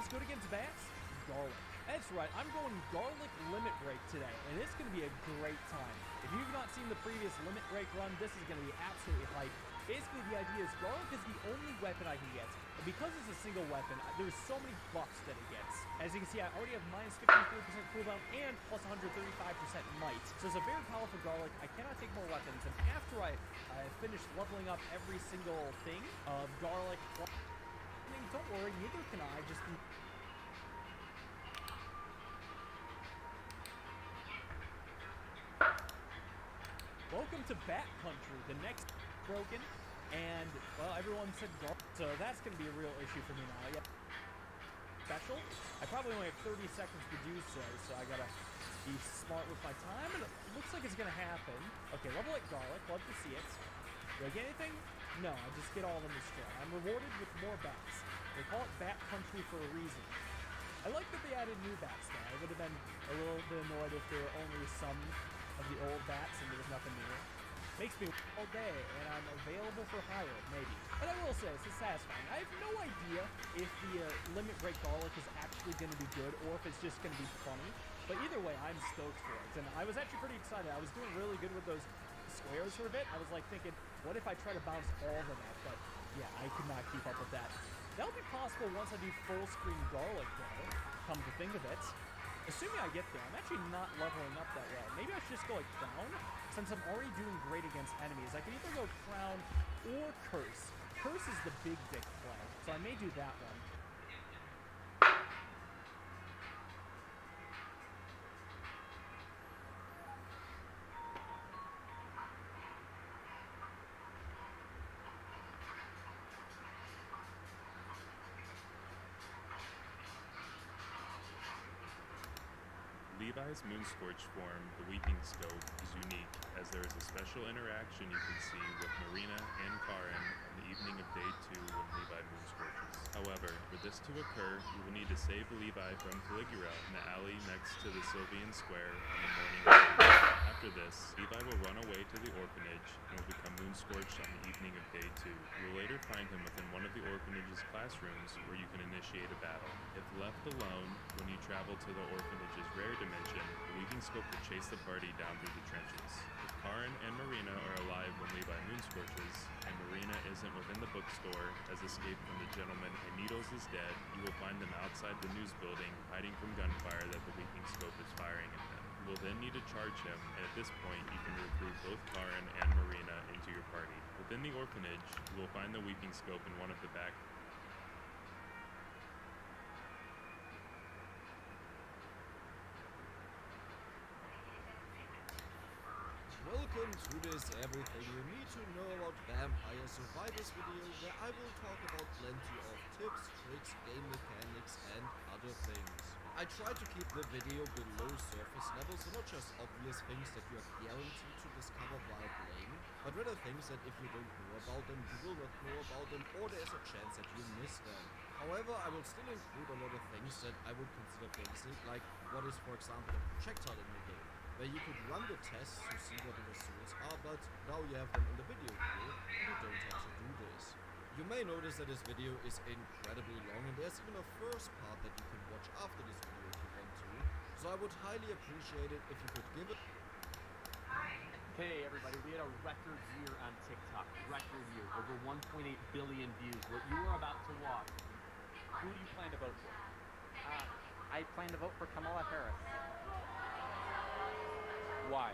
good against bats? Garlic. That's right, I'm going garlic limit break today, and it's going to be a great time. If you've not seen the previous limit break run, this is going to be absolutely hype. Basically, the idea is garlic is the only weapon I can get, and because it's a single weapon, there's so many buffs that it gets. As you can see, I already have minus 53% cooldown and plus 135% might, so it's a very powerful garlic. I cannot take more weapons, and after I finish leveling up every single thing of garlic, don't worry, neither can I, just... Welcome to Bat Country, the next broken, and, well, everyone said garlic, so that's going to be a real issue for me now. Yeah. Special. I probably only have 30 seconds to do so I gotta be smart with my time, and it looks like it's going to happen. Okay, level 8 garlic, love to see it. Do I get anything? No, I just get all of them destroyed. I'm rewarded with more bats. They call it Bat Country for a reason. I like that they added new bats, though. I would have been a little bit annoyed if there were only some of the old bats and there was nothing new. Makes me all day, and I'm available for hire, maybe. But I will say, this is satisfying. I have no idea if the limit break garlic is actually going to be good or if it's just going to be funny. But either way, I'm stoked for it. And I was actually pretty excited. I was doing really good with those squares for a bit. I was like thinking, what if I try to bounce all of them out? But yeah, I could not keep up with that. That'll be possible once I do full screen garlic, though, come to think of it. Assuming I get there, I'm actually not leveling up that well. Maybe I should just go like Crown, since I'm already doing great against enemies. I can either go Crown or Curse. Curse is the big dick play, so I may do that one. Levi's Moonscorch form, the Weeping Scope, is unique as there is a special interaction you can see with Marina and Karin on the evening of day 2 when Levi Moonscorches. However, for this to occur, you will need to save Levi from Caligula in the alley next to the Sylvian Square on the morning of day 2. After this, Levi will run away to the orphanage and will become Moonscorched on the evening of day 2. You will later find him within one of the orphanage's classrooms where you can initiate a battle. If left alone, when you travel to the orphanage's rare dimension, the Weeping Scope will chase the party down through the trenches. If Karin and Marina are alive when Levi Moonscorches, and Marina isn't within the bookstore, has escaped from the gentleman and Needles is dead, you will find them outside the news building, hiding from gunfire that the Weeping Scope is firing at them. You will then need to charge him, and at this point you can recruit both Karin and Marina into your party. Within the orphanage, you will find the Weeping Scope in one of the back Welcome to this Everything You Need to Know About Vampire Survivors video, where I will talk about plenty of tips, tricks, game mechanics and other things. I try to keep the video below surface level, so not just obvious things that you are guaranteed to discover while playing, but rather things that if you don't know about them, you will not know about them, or there's a chance that you miss them. However, I will still include a lot of things that I would consider basic, like what is, for example, a projectile in the game, where you could run the tests to see what the results are, but now you have them in the video here, and you don't have to do this. You may notice that this video is incredibly long, and there's even a first part that you can watch after this video if you want to, so I would highly appreciate it if you could give it. Hey everybody, we had a record year on TikTok, record year, over 1.8 billion views. What you are about to watch, who do you plan to vote for? I plan to vote for Kamala Harris. Why?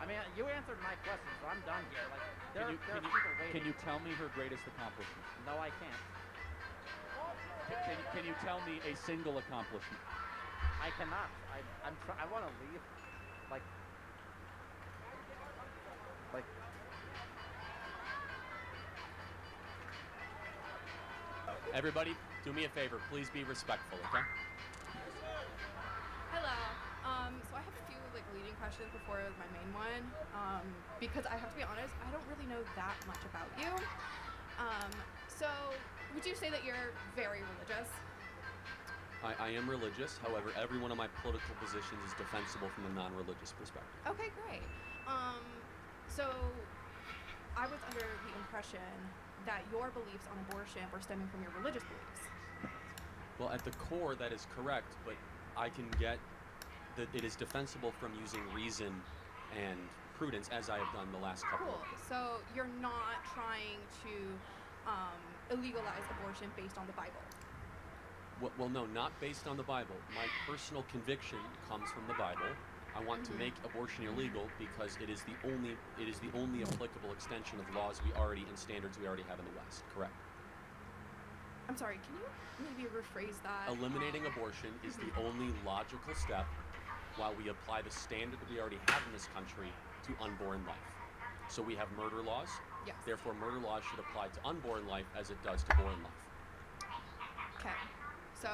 I mean, you answered my question, so I'm done here. Like, there are people waiting. Can you tell me her greatest accomplishment? No, I can't. Can you tell me a single accomplishment? I cannot. I want to leave. Like. Everybody, do me a favor. Please be respectful, okay? Hello. So I have a few leading questions before my main one, because I have to be honest, I don't really know that much about you. So would you say that you're very religious? I am religious. However, every one of my political positions is defensible from a non-religious perspective. Okay, great. So I was under the impression that your beliefs on abortion were stemming from your religious beliefs. Well, at the core, that is correct, but I can get that it is defensible from using reason and prudence, as I have done the last couple Cool. of. So you're not trying to illegalize abortion based on the Bible. Well, no, not based on the Bible. My personal conviction comes from the Bible. I want to make abortion illegal because it is the only applicable extension of laws we already and standards we already have in the West. Correct. I'm sorry, can you maybe rephrase that? Eliminating abortion is the only logical step while we apply the standard that we already have in this country to unborn life. So we have murder laws. Yes. Therefore, murder laws should apply to unborn life as it does to born life. Okay. So,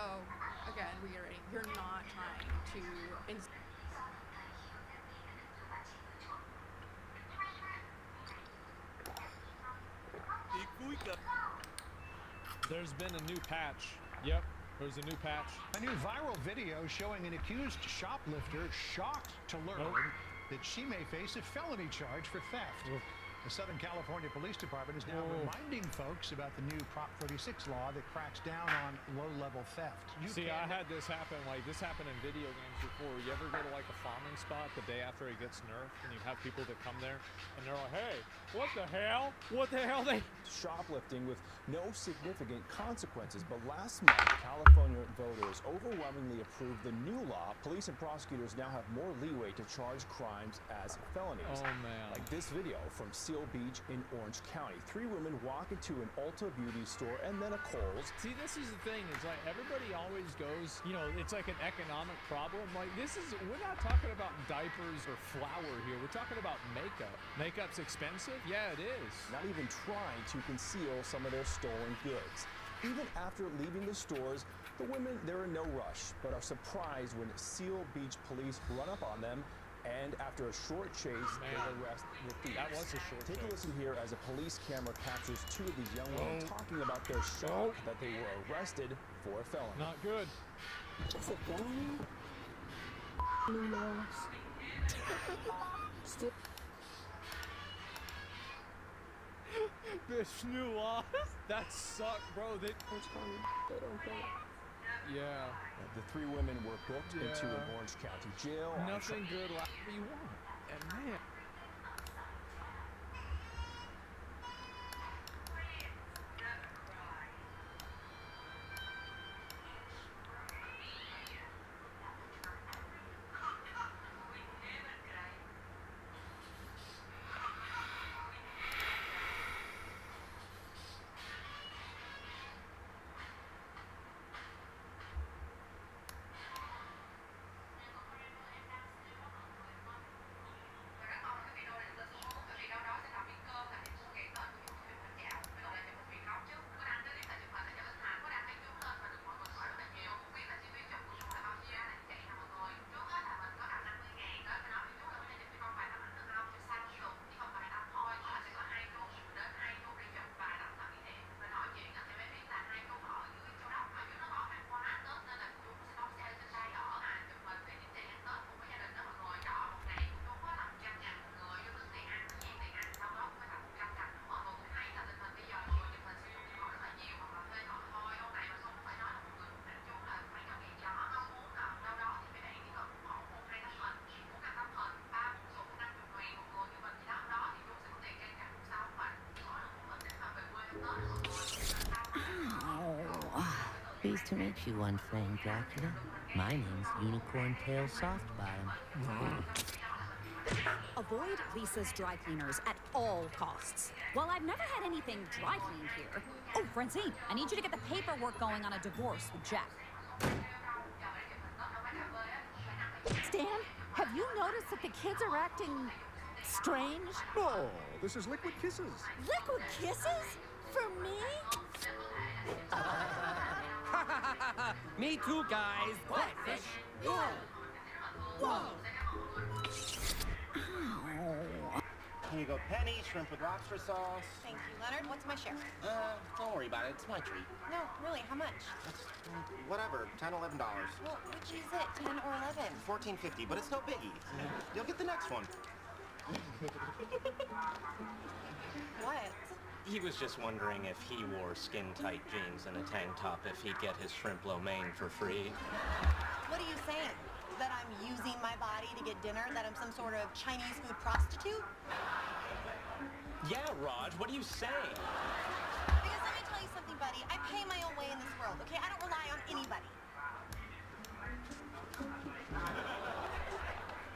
again, reiterating, you're not trying to... There's been a new patch. Yep, there's a new patch. A new viral video showing an accused shoplifter shocked to learn that she may face a felony charge for theft. The Southern California Police Department is now reminding folks about the new Prop 36 law that cracks down on low-level theft. See, I had this happen, this happened in video games before. You ever go to like a farming spot the day after it gets nerfed and you have people that come there and they're like, hey, what the hell? What the hell? Shoplifting with no significant consequences. But last month, California voters overwhelmingly approved the new law. Police and prosecutors now have more leeway to charge crimes as felonies. Oh, man. Like this video from Seal Beach in Orange County. 3 women walk into an Ulta Beauty store and then a Kohl's. See, this is the thing. It's like everybody always goes, it's like an economic problem. Like we're not talking about diapers or flour here. We're talking about makeup. Makeup's expensive? Yeah, it is. Not even trying to conceal some of their stolen goods. Even after leaving the stores, the women, they're in no rush, but are surprised when Seal Beach police run up on them. And after a short chase, they arrest the thieves. That was a short chase. Take a listen here as a police camera captures 2 of these young women talking about their shock that they were arrested for a felony. Not good. Is it felony? New laws. Still. This new law. That sucked, bro. They don't pay. Yeah. The 3 women were booked into an Orange County jail. Nothing good like you want. And man. Pleased to meet you, One Flame Dracula. My name's Unicorn Tail Softbottom. Avoid Lisa's dry cleaners at all costs. Well, I've never had anything dry cleaned here. Oh, Francine, I need you to get the paperwork going on a divorce with Jack. Stan, have you noticed that the kids are acting strange? Oh, this is Liquid Kisses. Liquid Kisses? For me? Me too, guys. Blackfish. Whoa. Whoa. Here you go, penny, shrimp with lobster sauce. Thank you, Leonard. What's my share? Don't worry about it. It's my treat. No, really, how much? Whatever, $10, $11. Well, which is it, 10 or 11? $14.50, but it's no biggie. You'll get the next one. What? He was just wondering if he wore skin-tight jeans and a tank top, if he'd get his shrimp lo mein for free. What are you saying? That I'm using my body to get dinner? That I'm some sort of Chinese food prostitute? Yeah, Raj, what are you saying? Because let me tell you something, buddy. I pay my own way in this world, okay? I don't rely on anybody.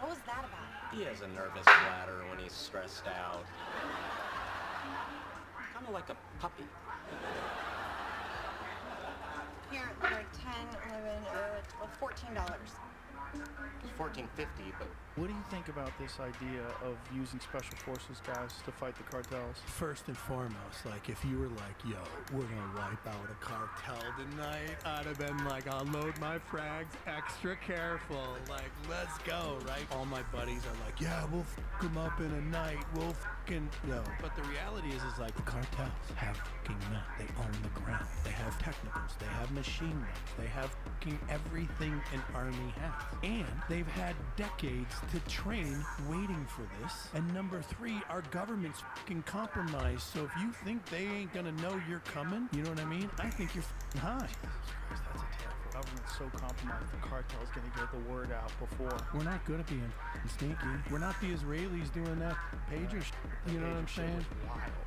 What was that about? He has a nervous bladder when he's stressed out. Kind of like a puppy. Here, like 10, 11, $14. It's $14.50, but What do you think about this idea of using special forces guys to fight the cartels? First and foremost, like if you were like, yo, we're gonna wipe out a cartel tonight, I'd have been like, I'll load my frags extra careful, like, let's go, right? All my buddies are like, yeah, we'll fuck them up in a night, we'll fucking, yo. But the reality is like, the cartels have fucking men. They own the ground. They have technicals. They have machine guns. They have fucking everything an army has. And they've had decades to train waiting for this. And number three, our government's fucking compromised. So if you think they ain't gonna know you're coming, you know what I mean? I think you're fucking high. That's a terrible. Government's so compromised, the cartel's gonna get the word out before. We're not good at being sneaky. We're not the Israelis doing that pager shit. You know what I'm saying?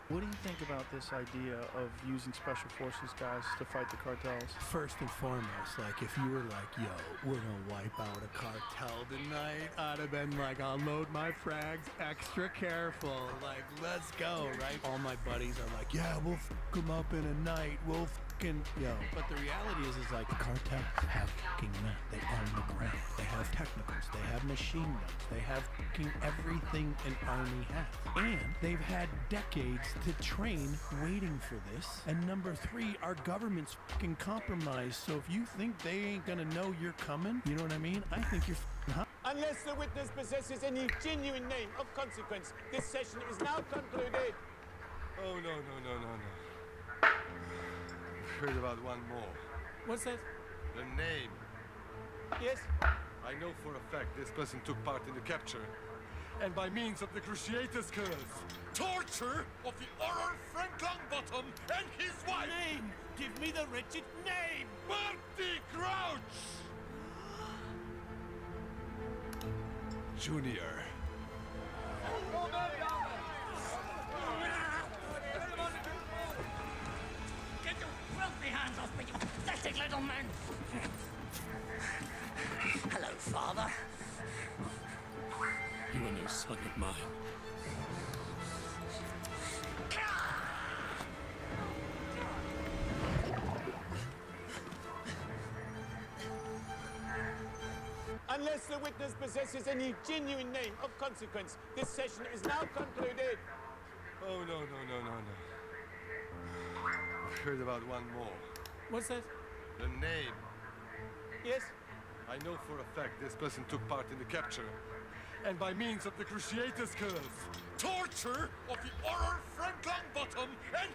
What do you think about this idea of using special forces guys to fight the cartels? First and foremost, like if you were like, yo, we're gonna wipe out a cartel tonight, I'd have been like, I'll load my frags extra careful, like, let's go, right? All my buddies are like, yeah, we'll fuck them up in a night, we'll fucking, yo. But the reality is like, the cartels have fucking men. They own the ground. They have technicals. They have machine guns. They have fucking everything an army has. And they've had decades to train waiting for this. And number three, our government's fucking compromised. So if you think they ain't gonna know you're coming, you know what I mean? I think you're fucking high. Unless the witness possesses any genuine name of consequence, this session is now concluded. Oh, no. I've heard about one more. What's that? The name. Yes? I know for a fact this person took part in the capture. And by means of the Cruciator's curse, torture of the horror Frank Longbottom and his wife. Name! Give me the wretched name! Barty Crouch! Junior. Get your filthy hands off me, you pathetic little man! Hello, Father. You are no son of mine. Unless the witness possesses any genuine name of consequence, this session is now concluded. Oh, no. I've heard about one more. What's that? The name. Yes? I know for a fact this person took part in the capture. And by means of the Cruciator's curse, torture of the horror Frank Longbottom and...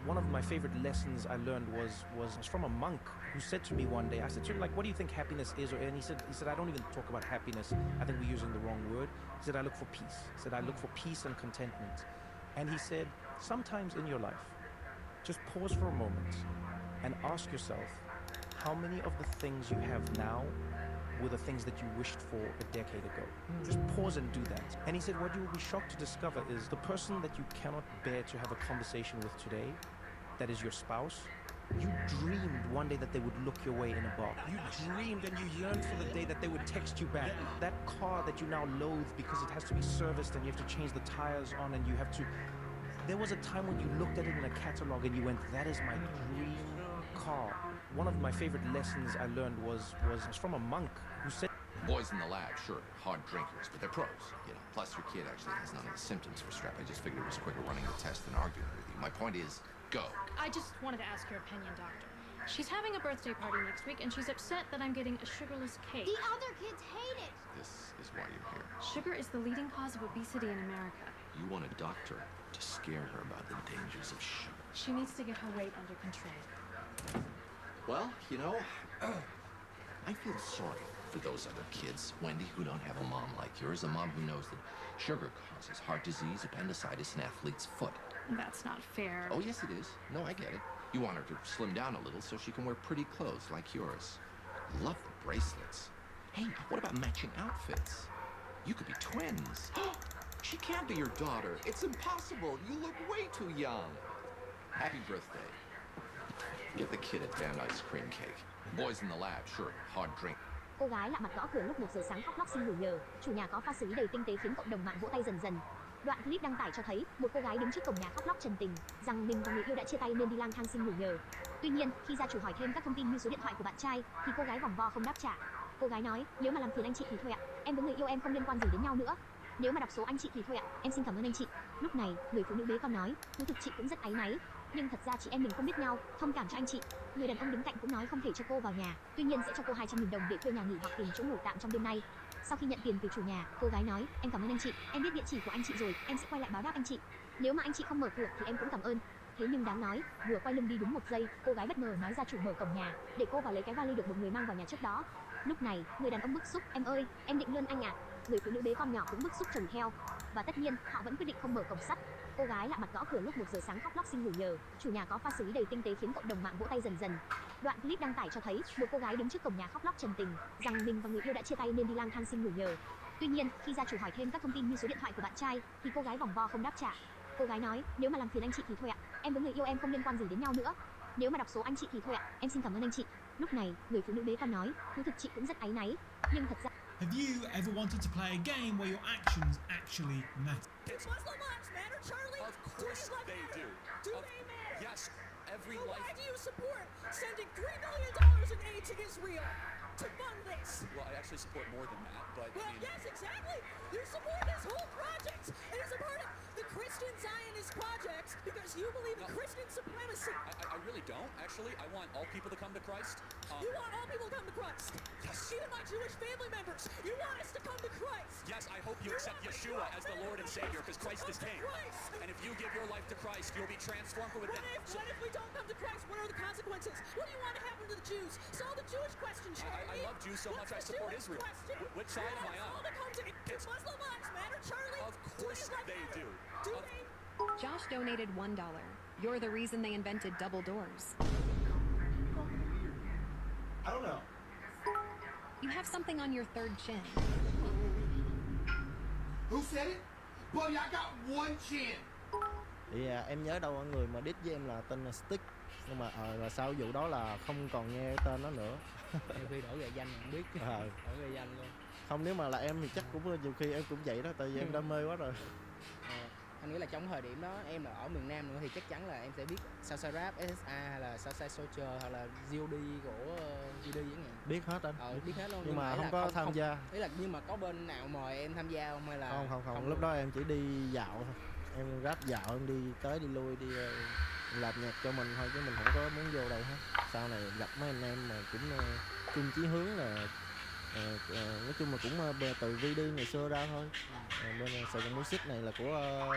One of my favorite lessons I learned was from a monk who said to me one day, I said to him, like, what do you think happiness is? And he said, I don't even talk about happiness. I think we're using the wrong word. He said, I look for peace. He said, I look for peace and contentment. And he said, sometimes in your life, just pause for a moment and ask yourself, how many of the things you have now were the things that you wished for a decade ago? Just pause and do that. And he said, what you will be shocked to discover is the person that you cannot bear to have a conversation with today, that is your spouse, you dreamed one day that they would look your way in a bar. You dreamed and you yearned for the day that they would text you back. That car that you now loathe because it has to be serviced and you have to change the tires on and you have to... There was a time when you looked at it in a catalog and you went, that is my dream car. One of my favorite lessons I learned was from a monk who said... Boys in the lab, sure, hard drinkers, but they're pros, you know. Plus, your kid actually has none of the symptoms for strep. I just figured it was quicker running the test than arguing with you. My point is, go. I just wanted to ask your opinion, doctor. She's having a birthday party next week, and she's upset that I'm getting a sugarless cake. The other kids hate it. This is why you're here. Sugar is the leading cause of obesity in America. You want a doctor to scare her about the dangers of sugar. She needs to get her weight under control. Well, you know, I feel sorry for those other kids, Wendy, who don't have a mom like yours, a mom who knows that sugar causes heart disease, appendicitis, and athlete's foot. That's not fair. Oh, yes, it is. No, I get it. You want her to slim down a little so she can wear pretty clothes like yours. Love the bracelets. Hey, what about matching outfits? You could be twins. She can't be your daughter. It's impossible. You look way too young. Happy birthday. Get the kid a damn ice cream cake. Boys in the lab, sure, hard drink. Cô gái lạ mặt gõ cửa lúc 1 giờ sáng khóc lóc xin ngủ nhờ. Chủ nhà có pha xử lý đầy tinh tế khiến cộng đồng mạng vỗ tay dần dần. Đoạn clip đăng tải cho thấy một cô gái đứng trước cổng nhà khóc lóc trần tình rằng mình và người yêu đã chia tay nên đi lang thang xin ngủ nhờ. Tuy nhiên, khi gia chủ hỏi thêm các thông tin như số điện thoại của bạn trai thì cô gái vòng vo không đáp trả. Cô gái nói, nếu mà làm phiền anh chị thì thôi ạ, em với người yêu em không liên quan gì đến nhau nữa. Nếu mà đọc số anh chị thì thôi ạ, em xin cảm ơn anh chị. Lúc này, người phụ nữ bế con nói, thú thực chị cũng rất áy náy, nhưng thật ra chị em mình không biết nhau, thông cảm cho anh chị. Người đàn ông đứng cạnh cũng nói không thể cho cô vào nhà, tuy nhiên sẽ cho cô 200.000 đồng để thuê nhà nghỉ hoặc tìm chỗ ngủ tạm trong đêm nay. Sau khi nhận tiền từ chủ nhà, cô gái nói, em cảm ơn anh chị, em biết địa chỉ của anh chị rồi, em sẽ quay lại báo đáp anh chị. Nếu mà anh chị không mở cửa thì em cũng cảm ơn. Thế nhưng đáng nói, vừa quay lưng đi đúng 1 giây, cô gái bất ngờ nói gia chủ mở cổng nhà để cô vào lấy cái vali được một người mang vào nhà trước đó. Lúc này, người đàn ông bức xúc, em ơi, em định lươn anh ạ. Người phụ nữ bế con nhỏ cũng bức xúc chồng theo. Và tất nhiên, họ vẫn quyết định không mở cổng sắt. Cô gái lạ mặt gõ cửa lúc 1 giờ sáng khóc lóc xin ngủ nhờ. Chủ nhà có pha xử lý đầy tinh tế khiến cộng đồng mạng vỗ tay dần dần. Đoạn clip đăng tải cho thấy một cô gái đứng trước cổng nhà khóc lóc trần tình rằng mình và người yêu đã chia tay nên đi lang thang xin ngủ nhờ. Tuy nhiên, khi gia chủ hỏi thêm các thông tin như số điện thoại của bạn trai thì cô gái vòng vo không đáp trả. Cô gái nói, nếu mà làm phiền anh chị thì thôi ạ, em với người yêu em không liên quan gì đến nhau nữa. Nếu mà đọc số anh chị thì thôi ạ, em xin cảm ơn anh chị. Lúc này, người phụ nữ bế con nói, thú thực chị cũng rất áy náy, nhưng thật ra Have you ever wanted to play a game where your actions actually matter? Do Muslim lives matter, Charlie? Of course they do. Do they matter? Yes, every Well, life. why do you support sending $3 million in aid to Israel to fund this? Well, I actually support more than that, but Well, I mean, yes, exactly. You support this whole project. It is a part of the Christian Zionist project because you believe in Christian supremacy. I really don't. Actually, I want all people to come to Christ. You want all people to come to Christ? Yes. Even my Jewish family members. You want us to come to Christ? Yes, I hope you accept Yeshua as the Lord and Savior because Christ is King. And if you give your life to Christ, you'll be transformed from within. What if we don't come to Christ? What are the consequences? What do you want to happen to the Jews? Solve the Jewish question, Charlie. I love Jews so much I support Israel. Which side am I on? Do Muslim lives matter, Charlie? Of course they do. Do they? Josh donated $1. You're the reason they invented double doors. I don't know. You have something on your third chin. Who said it? Boy, I got one chin. Thì em nhớ đâu người mà đít với em là tên là Stick, nhưng mà là sau vụ đó là không còn nghe tên nó nữa. Nhiều khi đổi về danh không biết. Đổi về danh luôn. Không, nếu mà là em thì chắc cũng nhiều khi em cũng vậy đó, tại vì em đam mê quá rồi. Anh nghĩ là trong thời điểm đó em là ở miền Nam nữa thì chắc chắn là em sẽ biết Southside Rap, SSA hay là Southside Soldier hoặc là GOD của GD chẳng hạn. Biết hết anh. Biết hết luôn. Nhưng mà không có tham gia. Ý là nhưng mà có bên nào mời em tham gia không hay là không lúc đó em chỉ đi dạo thôi. Em rap dạo, em đi tới đi lui đi làm nhạc cho mình thôi chứ mình không có muốn vô đâu hết. Sau này gặp mấy anh em mà cũng chung chí hướng là nói chung là cũng từ VD ngày xưa ra thôi. Bên Sài Gòn Music này là của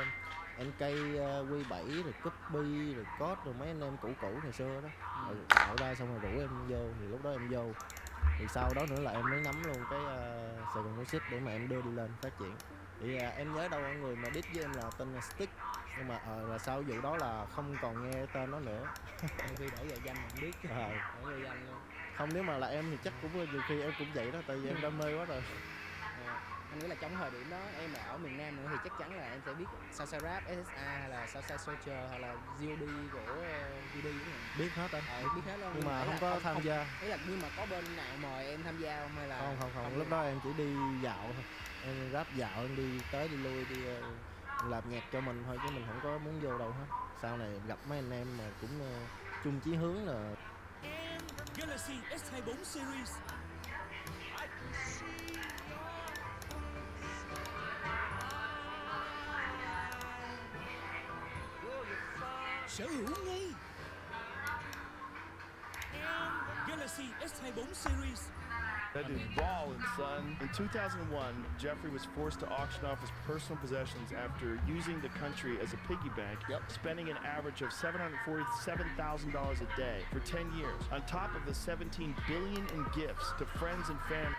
NK Q7 rồi Copy rồi Code rồi mấy anh em cũ ngày xưa đó. Tạo ra xong rồi rủ em vô thì lúc đó em vô. Thì sau đó nữa là em mới nắm luôn cái Sài Gòn Music để mà em đưa đi lên phát triển. Thì em nhớ đâu người mà đít với em là tên là Stick, nhưng mà là sau vụ đó là không còn nghe tên nó nữa. Nhiều khi đổi về danh không biết. Đổi về danh luôn. Không, nếu mà là em thì chắc cũng nhiều khi em cũng vậy đó, tại vì em đam mê quá rồi. Anh nghĩ là trong thời điểm đó em là ở miền Nam nữa thì chắc chắn là em sẽ biết Southside Rap, SSA hay là Southside Soldier hoặc là GOD của GD chẳng hạn. Biết hết anh. Biết hết luôn. Nhưng mà không có tham gia. Ý là nhưng mà có bên nào mời em tham gia không hay là không. Lúc đó em chỉ đi dạo thôi. Em rap dạo, em đi tới đi lui đi làm nhạc cho mình thôi chứ mình không có muốn vô đâu hết. Sau này gặp mấy anh em mà cũng chung chí hướng là Galaxy S24 Series. Sở hữu ngay. Galaxy S24 Series. That dude's ballin', son. In 2001, Jeffrey was forced to auction off his personal possessions after using the country as a piggy bank, spending an average of $747,000 a day for 10 years, on top of the $17 billion in gifts to friends and family.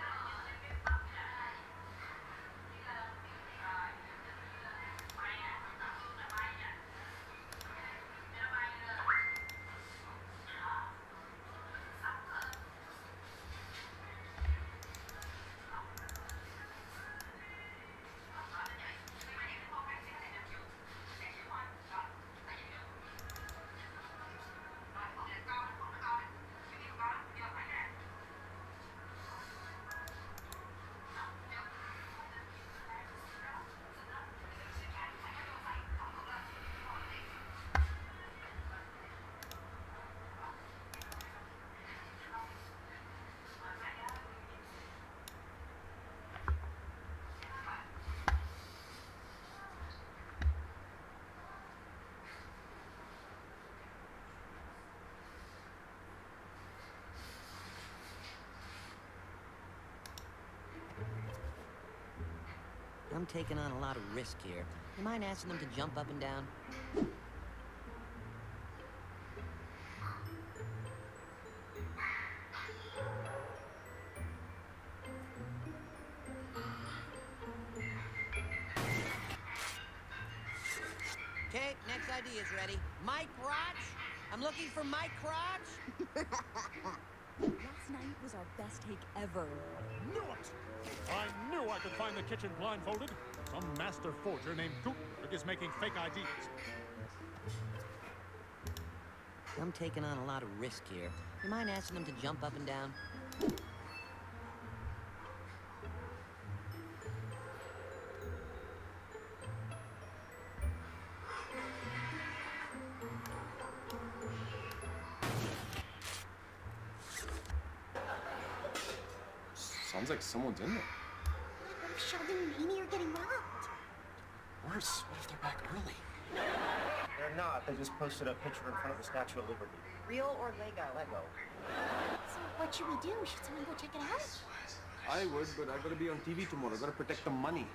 I'm taking on a lot of risk here. You mind asking them to jump up and down? Okay, next idea is ready. Mike Crotch? I'm looking for Mike Crotch. Last night was our best take ever. Knew it! I knew I could find the kitchen blindfolded. Some master forger named Gutenberg is making fake IDs. I'm taking on a lot of risk here. You mind asking them to jump up and down? Sounds like someone's in there. What if Sheldon and Amy are getting robbed? Worse, what if they're back early? They're not. They just posted a picture in front of the Statue of Liberty. Real or Lego? Lego. So what should we do? Should someone go check it out? I would, but I gotta be on TV tomorrow. I gotta protect the money.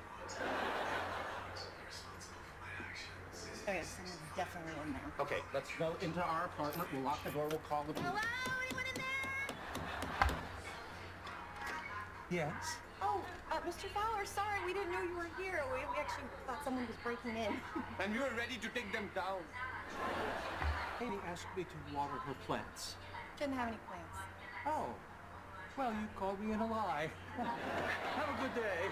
Okay, someone's definitely in there. Okay, let's go into our apartment. We'll lock the door. We'll call the police. Hello? Anyone in there? Yes. Oh, Mr. Fowler, sorry, we didn't know you were here. We actually thought someone was breaking in. And we were ready to take them down. Amy asked me to water her plants. Didn't have any plans. Oh. Well, you called me in a lie. Have a good day.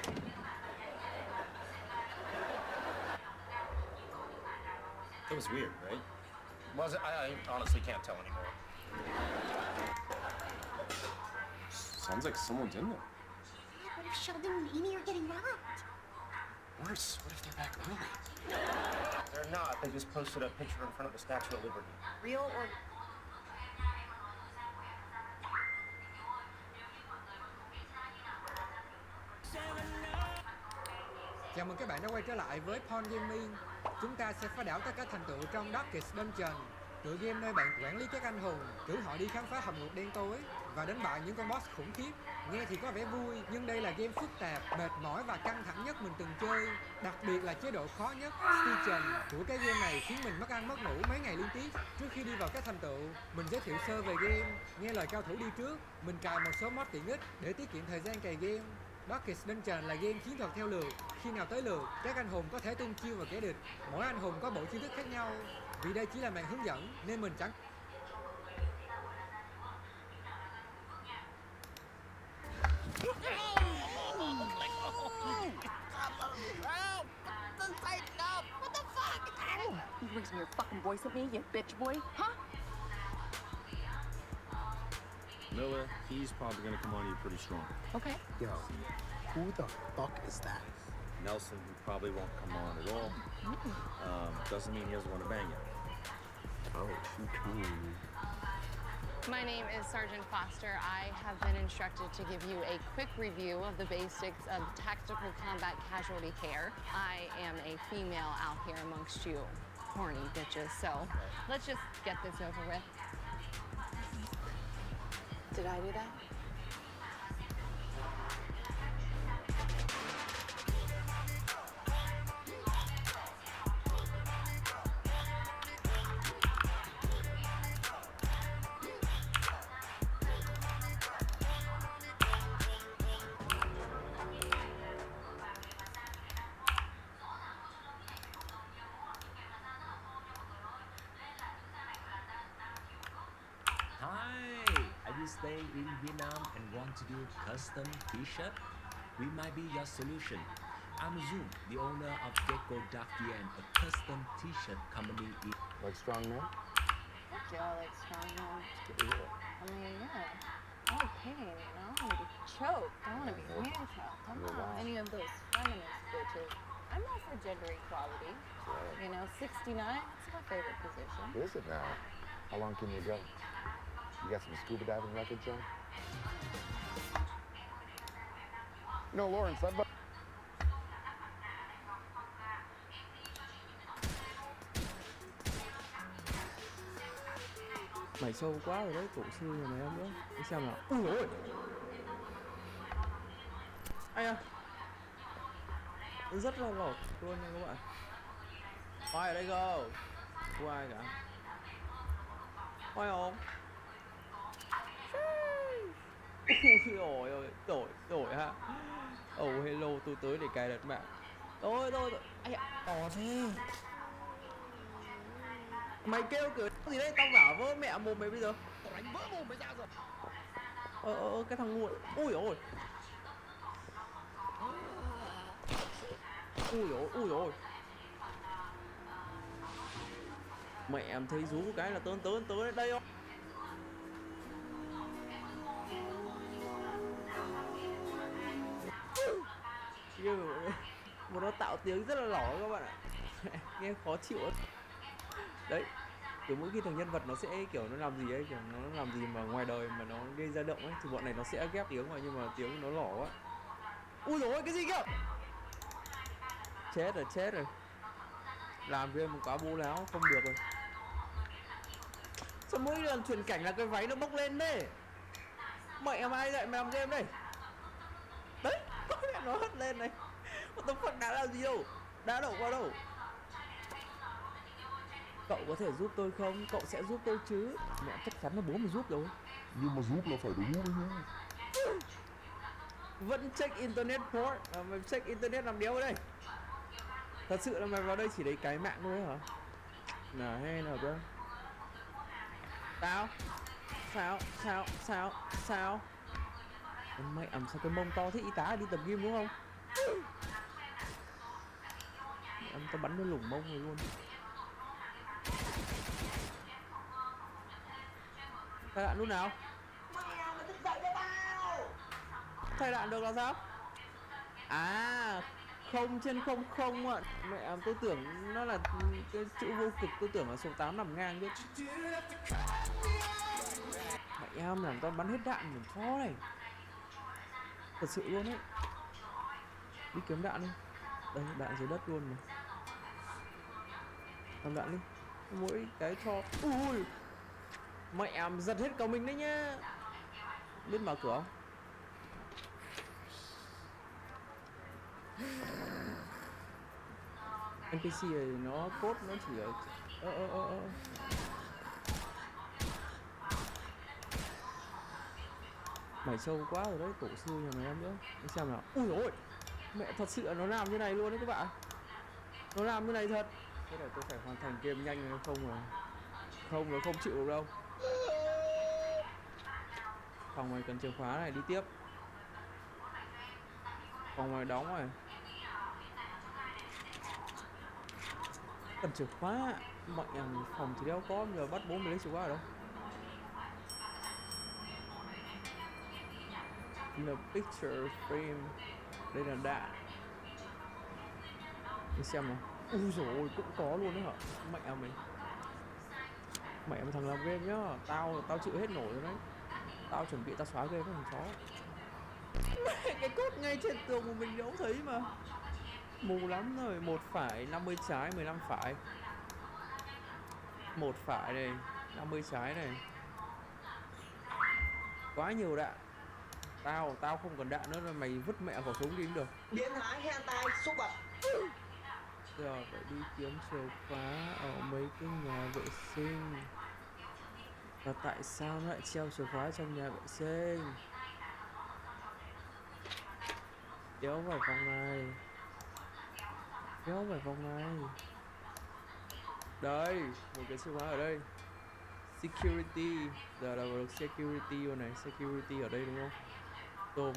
It was weird, right? Was it? I honestly can't tell anymore. Sounds like someone's in there. What if Sheldon and Amy are getting robbed? Worse, what if they're back early? They're not. They just posted a picture in front of the Statue of Liberty. Real or... Chào mừng các bạn đã quay trở lại với Pawn Gaming. Chúng ta sẽ phá đảo tất cả thành tựu trong Darkest Dungeon, tựa game nơi bạn quản lý các anh hùng, cử họ đi khám phá hầm ngục đen tối và đánh bại những con boss khủng khiếp. Nghe thì có vẻ vui, nhưng đây là game phức tạp, mệt mỏi và căng thẳng nhất mình từng chơi. Đặc biệt là chế độ khó nhất, Station, của cái game này khiến mình mất ăn mất ngủ mấy ngày liên tiếp. Trước khi đi vào các thành tựu, mình giới thiệu sơ về game, nghe lời cao thủ đi trước. Mình cài một số mod tiện ích để tiết kiệm thời gian cày game. Darkest Dungeon là game chiến thuật theo lượt. Khi nào tới lượt, các anh hùng có thể tung chiêu vào kẻ địch. Mỗi anh hùng có bộ chiêu thức khác nhau. Vì đây chỉ là màn hướng dẫn nên mình chẳng You raising your fucking voice at me, you bitch boy, huh? Miller, he's probably gonna come on you pretty strong. Okay. Yo, who the fuck is that? Nelson, who probably won't come on at all. Doesn't mean he doesn't want to bang you. Oh, too kind. My name is Sergeant Foster. I have been instructed to give you a quick review of the basics of tactical combat casualty care. I am a female out here amongst you horny bitches, so let's just get this over with. Did I do that? Stay in Vietnam and want to do custom t-shirt? We might be your solution. I'm Zoom, the owner of Gecko Dakian, a custom t-shirt company. Like strong man? Heck yeah, I like strong men. I mean, yeah. I like pain, you know? I want to be choked. I want to be handcuffed. I'm not any of those feminist bitches. I'm all for gender equality. You know, 69, it's my favorite position. Is it now? How long can you go? You got some scuba diving records, John? You know, Lawrence, that... Mày sâu quá rồi đấy, cổ xương rồi mày không đó. Để xem nào. Ui ôi. Ai à? rất là lọt luôn nha các bạn. Có ai ở đây không? Không ai cả. Có ai không? Ôi ôi, đổi ha. Oh hello, tôi tới để cài đặt mạng. Tôi. Ai ạ, to thế. Mày kêu kiểu gì đấy, tao bảo vỡ mẹ mồm mày bây giờ. Tao đánh vỡ mồm mày ra rồi. Cái thằng ngu. Ui ôi. Ui ôi. Mẹ em thấy rú cái là tới đây không? Mà nó tạo tiếng rất là lỏ các bạn ạ. Nghe khó chịu ấy. Đấy, kiểu mỗi khi thằng nhân vật nó sẽ kiểu nó làm gì ấy, kiểu nó làm gì mà ngoài đời mà nó gây ra động ấy, thì bọn này nó sẽ ghép tiếng vào, nhưng mà tiếng nó lỏ quá. Ui dồi ôi, cái gì kìa? Chết rồi. Làm game một quá bố láo, không được rồi. Sao mỗi lần chuyển cảnh là cái váy nó bốc lên đấy? Mẹ em ai dạy mày làm game đây? Đấy, nó hất lên này. What the fuck, đã làm gì đâu? Đã đậu qua đâu? Cậu có thể giúp tôi không? Cậu sẽ giúp tôi chứ? Mẹ chắc chắn là bố mày giúp rồi. Nhưng mà giúp là phải đúng đấy nhá. Vẫn check internet port. Mày check internet làm đéo ở đây. Thật sự là mày vào đây chỉ để cái mạng thôi hả? Nào hay nào cơ? Sao? Mày ẩm sao cái mông to thế, y tá đi tập gym đúng không? Em tao bắn nó lủng mông rồi luôn. Thay đạn lúc nào? Thay đạn được là sao? À, 0/00 ạ. Mẹ tôi tưởng nó là cái chữ vô cực, tôi tưởng là số 8 nằm ngang chứ. Mẹ em làm tao bắn hết đạn mình khó này. Thật sự luôn ấy. Đi kiếm đạn đi. Đây, đạn dưới đất luôn mà. Làm đạn đi. Mỗi cái cho. Ui. Mẹ em giật hết cả mình đấy nhá. Biết mở cửa không? NPC này nó cốt nó chỉ ở mày sâu quá rồi đấy, tổ sư nhà mày em nữa. Để xem nào. Ui ôi, mẹ thật sự là nó làm như này luôn đấy các bạn. Nó làm như này thật. Thế này tôi phải hoàn thành game nhanh không là không chịu được đâu. Phòng này cần chìa khóa này, đi tiếp. Phòng này đóng rồi. Cần chìa khóa. Mọi phòng thì đéo có, giờ bắt bố mày lấy chìa khóa ở đâu? Là picture frame. Đây là đạn. Đi xem nào. Ui dồi ôi, cũng có luôn đó hả? Mẹ mày thằng làm game nhá. Tao chịu hết nổi rồi đấy. Tao chuẩn bị tao xóa game với thằng chó. Mẹ, cái cốt ngay trên tường của mình đâu thấy mà. Mù lắm rồi. 1 phải, 50 trái, 15 phải. 1 phải này, 50 trái này. Quá nhiều đạn. Tao không còn đạn nữa, mày vứt mẹ khẩu súng đi cũng được. Biến thái hentai xúc bật. Giờ phải đi kiếm chìa khóa ở mấy cái nhà vệ sinh. Và tại sao nó lại treo chìa khóa trong nhà vệ sinh? Kéo vào phòng này. Đây, một cái chìa khóa ở đây. Security. Giờ là được security rồi này. Security ở đây đúng không? Tôm.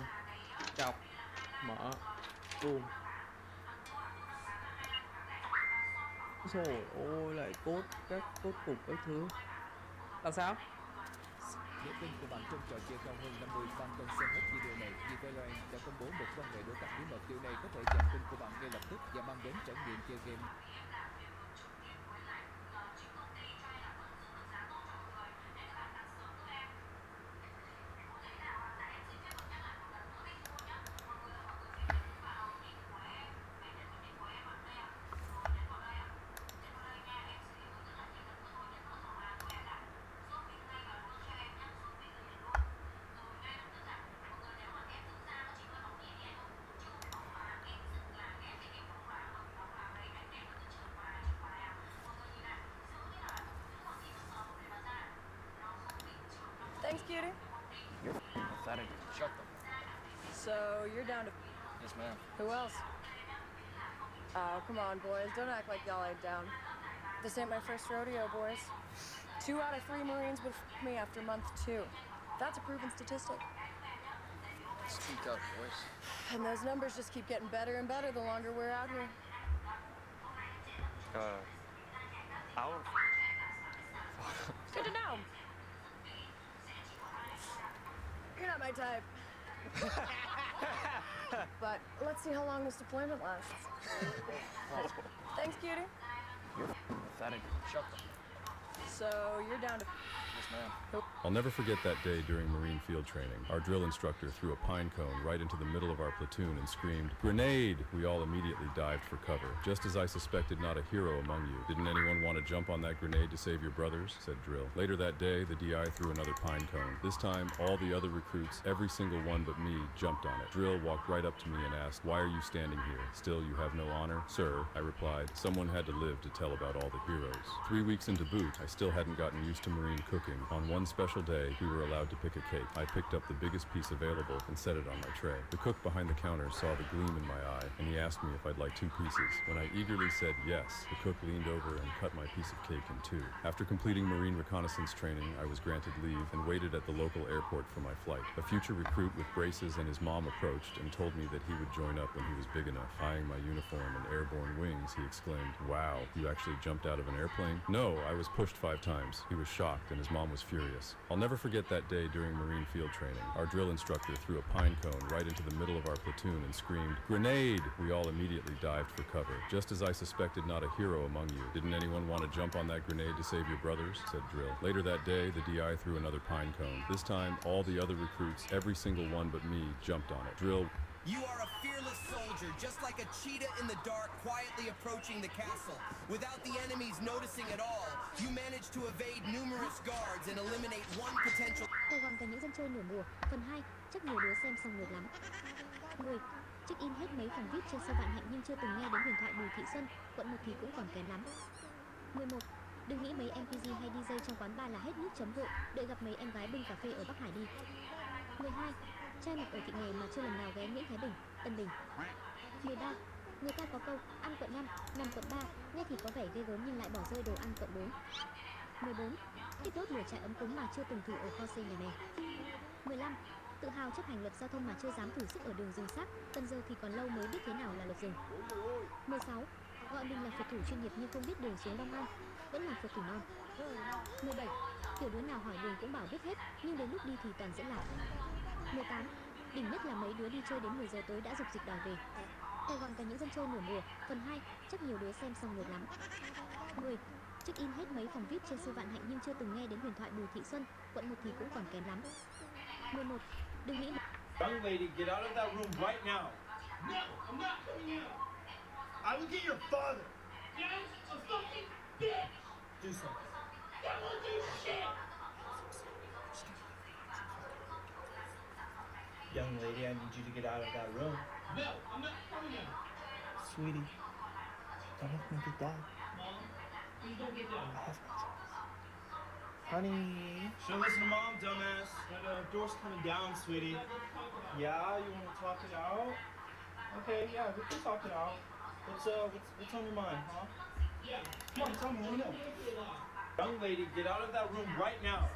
Chọc. Mở. Tôm. Trời ơi, lại các cốt cục các thứ. Là sao? Nếu kênh của bạn trông trò chơi cao hơn 50 fan cần xem hết video này, vì Valorant đã công bố một công nghệ đổi cặp bí mật. Điều này có thể giảm kênh của bạn ngay lập tức và mang đến trải nghiệm chơi game. cutie. You're pathetic. Shut the. So you're down to... Yes, ma'am. Who else? Oh, come on, boys. Don't act like y'all ain't down. This ain't my first rodeo, boys. 2 out of 3 Marines would f me after month 2. That's a proven statistic. It's too tough, boys. And those numbers just keep getting better and better the longer we're out here. I'll... Good to know. You're not my type. But let's see how long this deployment lasts. Thanks, cutie. You're pathetic. Shut the. So you're down to... Yes, ma'am. I'll never forget that day during Marine field training. Our drill instructor threw a pine cone right into the middle of our platoon and screamed, "Grenade!" We all immediately dived for cover. Just as I suspected not a hero among you. Didn't anyone want to jump on that grenade to save your brothers? Said Drill. Later that day, the DI threw another pine cone. This time, all the other recruits, every single one but me, jumped on it. Drill walked right up to me and asked, "Why are you standing here? Still you have no honor?" "Sir," I replied, "someone had to live to tell about all the heroes." 3 weeks into boot, I still hadn't gotten used to Marine cooking. On one special day, we were allowed to pick a cake. I picked up the biggest piece available and set it on my tray. The cook behind the counter saw the gleam in my eye, and he asked me if I'd like 2 pieces. When I eagerly said yes, the cook leaned over and cut my piece of cake in 2. After completing Marine reconnaissance training, I was granted leave and waited at the local airport for my flight. A future recruit with braces and his mom approached and told me that he would join up when he was big enough. Eyeing my uniform and airborne wings, he exclaimed, "Wow, you actually jumped out of an airplane?" "No, I was pushed 5 times." He was shocked and his mom was furious. I'll never forget that day during Marine field training. Our drill instructor threw a pine cone right into the middle of our platoon and screamed, "Grenade!" We all immediately dived for cover. Just as I suspected not a hero among you. Didn't anyone want to jump on that grenade to save your brothers? Said Drill. Later that day, the DI threw another pine cone. This time, all the other recruits, every single one but me, jumped on it. Drill. You are a fearless soldier, just like a cheetah in the dark, quietly approaching the castle. Without the enemies noticing at all, you managed to evade numerous guards and eliminate one potential... Sài Gòn và những dân chơi nửa mùa, phần 2, chắc nhiều đứa xem xong ngược lắm. 10. Check in hết mấy phòng VIP trên sơ vạn hạnh nhưng chưa từng nghe đến huyền thoại Bùi Thị Xuân, quận 1 thì cũng còn kém lắm. 11. Đừng nghĩ mấy MPG hay DJ trong quán bar là hết nước chấm vội, đợi gặp mấy em gái bưng cà phê ở Bắc Hải đi. 12. Trai mặc ở thị nghề mà chưa lần nào ghé Nguyễn Thái Bình, Tân Bình. 13. Người ta có câu, ăn quận 5, nằm quận 3, nghe thì có vẻ ghê gớm nhưng lại bỏ rơi đồ ăn quận 4. 14. Thích đốt lửa trại ấm cúng mà chưa từng thử ở kho xây nhà bè. 15. Tự hào chấp hành luật giao thông mà chưa dám thử sức ở đường rừng xác, Cần Giờ thì còn lâu mới biết thế nào là luật rừng. 16. Gọi mình là phượt thủ chuyên nghiệp nhưng không biết đường xuống Long An, vẫn là phượt thủ non. 17. Kiểu đứa nào hỏi đường cũng bảo biết hết, nhưng đến lúc đi thì toàn dẫn lạc. 18. Đỉnh nhất là mấy đứa đi chơi đến 10 giờ tối đã dục dịch đòi về. Sài Gòn và những dân chơi nửa mùa, phần 2, chắc nhiều đứa xem xong ngược lắm. 10. Check in hết mấy phòng VIP trên Sư Vạn Hạnh nhưng chưa từng nghe đến huyền thoại Bùi Thị Xuân, quận 1 thì cũng còn kém lắm. 11. Đừng nghĩ... Young lady, get out of that room right now. No, I'm not coming out. I will get your father. You're a fucking bitch. Do something. I won't do shit. Young lady, I need you to get out of that room. No, I'm not coming out. Sweetie, don't let me get down. Mom, please don't get down. I have no choice. Honey. So listen to mom, dumbass. The door's coming down, sweetie. Yeah, you want to talk it out? Okay, yeah, we can talk it out. What's on your mind, huh? Yeah. Come on, tell me, let me know. Young lady, get out of that room right now.